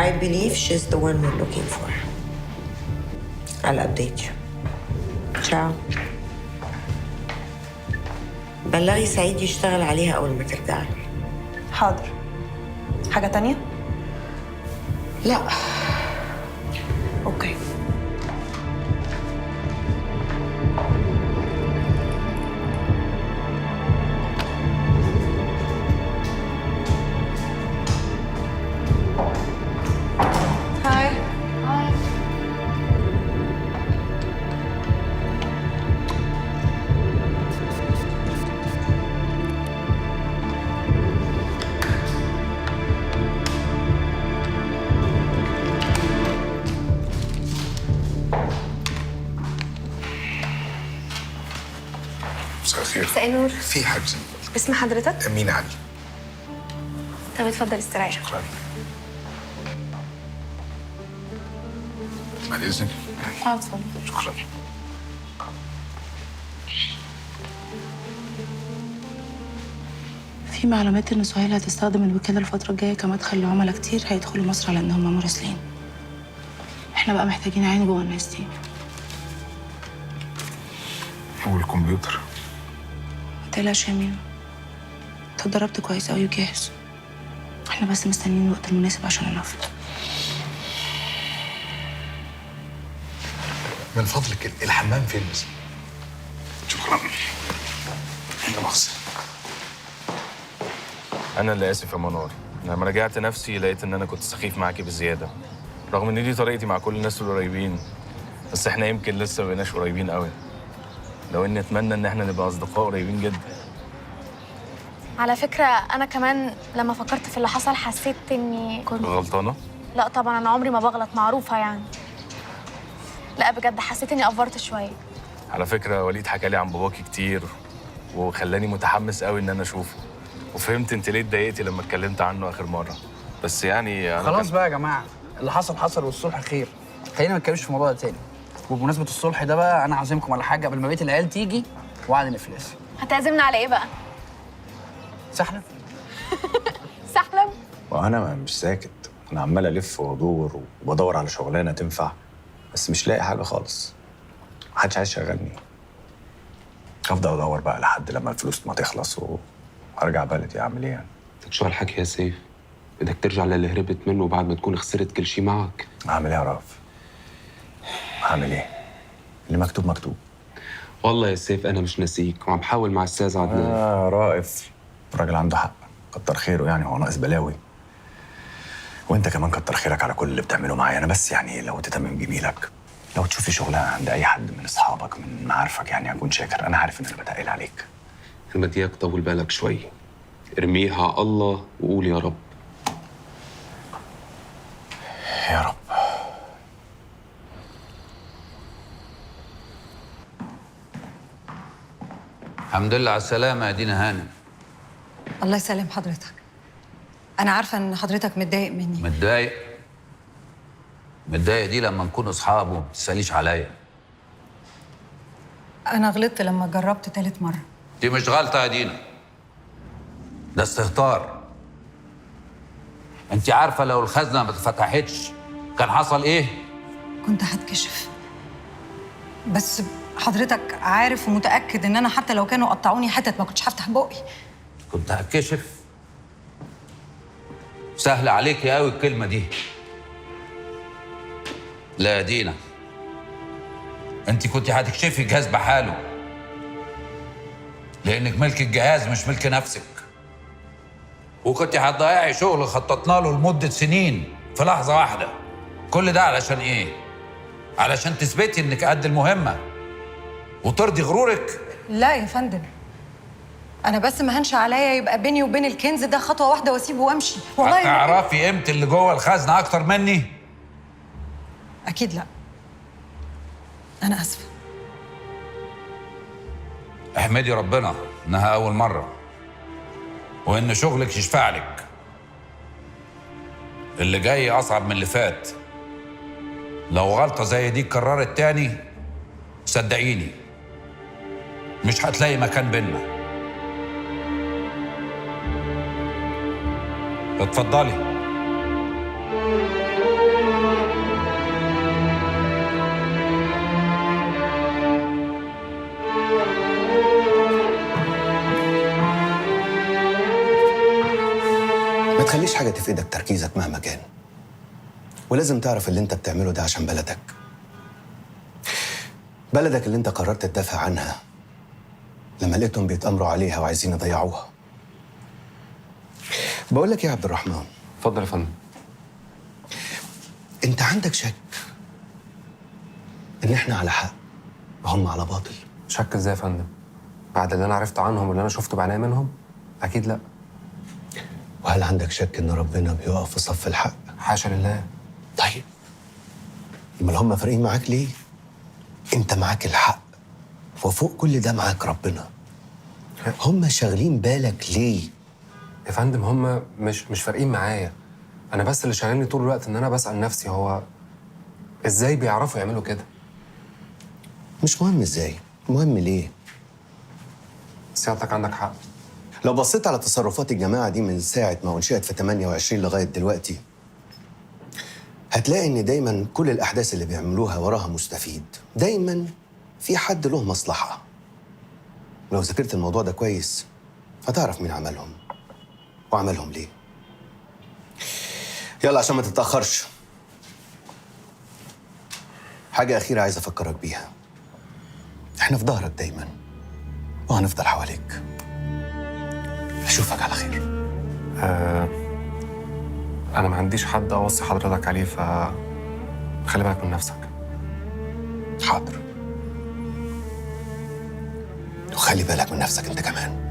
I believe she's the one we're looking for. I'll update you. Ciao. بلغي سعيد يشتغل عليها أول ما ترجع له. حاضر. حاجة تانية؟ لا. اوكي. هاي. مساء الخير. مساء النور. في حجز. اسم حضرتك؟ امين علي. طب اتفضل استريح. شكرا. بعد اذنك. اتفضل. شكرا. في معلومات ان سهيل هتستخدم الوكاله الفتره الجايه كمدخل لعملاء كتير هيدخلوا مصر على انهم مراسلين. احنا بقى محتاجين عين جوه الناس دي. والكمبيوتر؟ متقلقش يا مينو، انت اتدربت كويس قوي وجاهز. احنا بس مستنيين الوقت المناسب عشان ننفذ. من فضلك الحمام فين بس؟ شكرا. لا مؤاخذة. انا اللي اسف يا منار. لما رجعت نفسي لقيت ان انا كنت سخيف معاكي بزياده، رغم ان دي طريقتي مع كل الناس القريبين، بس احنا يمكن لسه ما بقيناش قريبين قوي. لو اني اتمنى ان احنا نبقى اصدقاء قريبين جدا. على فكرة أنا كمان لما فكرت في اللي حصل حسيت إني كنت غلطانه؟ لا طبعا أنا عمري ما بغلط، معروفة يعني. لا بجد حسيت إني أفورت شوية. على فكره وليد حكى لي عن باباكي كتير وخلاني متحمس قوي ان انا اشوفه، وفهمت انت ليه اتضايقتي لما اتكلمت عنه اخر مره. بس يعني انا خلاص بقى يا جماعه، اللي حصل حصل والصلح خير. خلينا ما نتكلمش في الموضوع ده تاني. وبمناسبه الصلح ده بقى انا عازمكم على حاجه قبل ما بقيه العيال تيجي وعد الافلاس. هتعزمنا على إيه بقى؟ سحلب. سحلب؟ وانا مش ساكت، انا عمال الف وادور وبدور على شغلانه تنفع، بس مش لاقي حاجه خالص. محدش عايز يشغلني. افضل ادور بقى لحد لما الفلوس ما تخلص وارجع بلدي. اعمل ايه يعني؟ بدك شو هالحكي يا سيف؟ بدك ترجع للي هربت منه بعد ما تكون خسرت كل شيء معك. اعمل ايه يا رأف؟ اعمل ايه؟ اللي مكتوب مكتوب. والله يا سيف انا مش ناسيك وعم بحاول مع استاذ عدنان. رائف الراجل عنده حق، كتر خيره يعني، هو ناقص بلاوي. وانت كمان كتر خيرك على كل اللي بتعمله معايا. انا بس يعني لو تتمم جميلك، لو تشوف لي شغلانه عند اي حد من اصحابك من معارفك يعني هكون شاكر. انا عارف ان انا بتقل عليك. انا بدي اياك طول بالك شوي، ارميها على الله وقول يا رب. يا رب. الحمد لله على السلامة يا دينا هانم. الله يسلم حضرتك. أنا عارفة إن حضرتك متضايق مني. متضايق؟ متضايق دي لما نكون أصحاب وما تسأليش عليا. أنا غلطت لما جربت تالت مرة. دي مش غلطة يا دينا، ده استهتار. أنت عارفة لو الخزنة ما اتفتحتش كان حصل إيه؟ كنت هتكشف. بس حضرتك عارف ومتأكد إن أنا حتى لو كانوا قطعوني حتت ما كنتش هفتح بقي. كنت هتكشف؟ سهل عليكي قوي الكلمة دي. لا يا دينا، انت كنت هتكشفي الجهاز بحاله، لانك ملك الجهاز مش ملك نفسك، وكنت هتضيعي شغل خططنا له لمدة سنين في لحظة واحدة. كل ده علشان ايه؟ علشان تثبتي انك قد المهمة وترضي غرورك. لا يا فندم، أنا بس ما هنش عليا يبقى بيني وبين الكنز ده خطوة واحدة وأسيبه وأمشي. والله هتعرفي قيمة اللي جوه الخزنة أكتر مني؟ أكيد لا. أنا آسفة. احمدي ربنا إنها أول مرة وإن شغلك يشفع لك. اللي جاي أصعب من اللي فات. لو غلطة زي دي اتكررت تاني صدقيني مش هتلاقي مكان بينا. اتفضلي. تخليش حاجة تفقدك تركيزك مهما كان. ولازم تعرف اللي انت بتعمله ده عشان بلدك. بلدك اللي انت قررت تدافع عنها لما لقيتهم بيتأمروا عليها وعايزين يضيعوها. بقول لك يا عبد الرحمن. اتفضل يا فندم. انت عندك شك ان احنا على حق وهم على باطل؟ شك ازاي يا فندم؟ بعد اللي انا عرفته عنهم واللي انا شفته بعينيا منهم؟ اكيد لا. وهل عندك شك ان ربنا بيقف في صف الحق؟ حاشا لله. طيب امال هم فارقين معاك ليه؟ انت معاك الحق وفوق كل ده معاك ربنا. هم شاغلين بالك ليه؟ يا فندم هم مش فارقين معايا. انا بس اللي شاغلني طول الوقت ان انا بسأل نفسي هو ازاي بيعرفوا يعملوا كده؟ مش مهم ازاي، مهم ليه. سيادتك عندك حق. لو بصيت على تصرفات الجماعة دي من ساعة ما انشئت في 28 لغاية دلوقتي هتلاقي ان دايما كل الاحداث اللي بيعملوها وراها مستفيد. دايما في حد له مصلحة. لو ذاكرت الموضوع ده كويس هتعرف مين عملهم وعملهم ليه. يلا عشان ما تتأخرش، حاجة أخيرة عايز أفكرك بيها. إحنا في ظهرك دايما وهنفضل حواليك. أشوفك على خير. انا ما عنديش حد اوصي حضرتك عليه، خلي بالك من نفسك. حاضر. وخلي بالك من نفسك أنت كمان.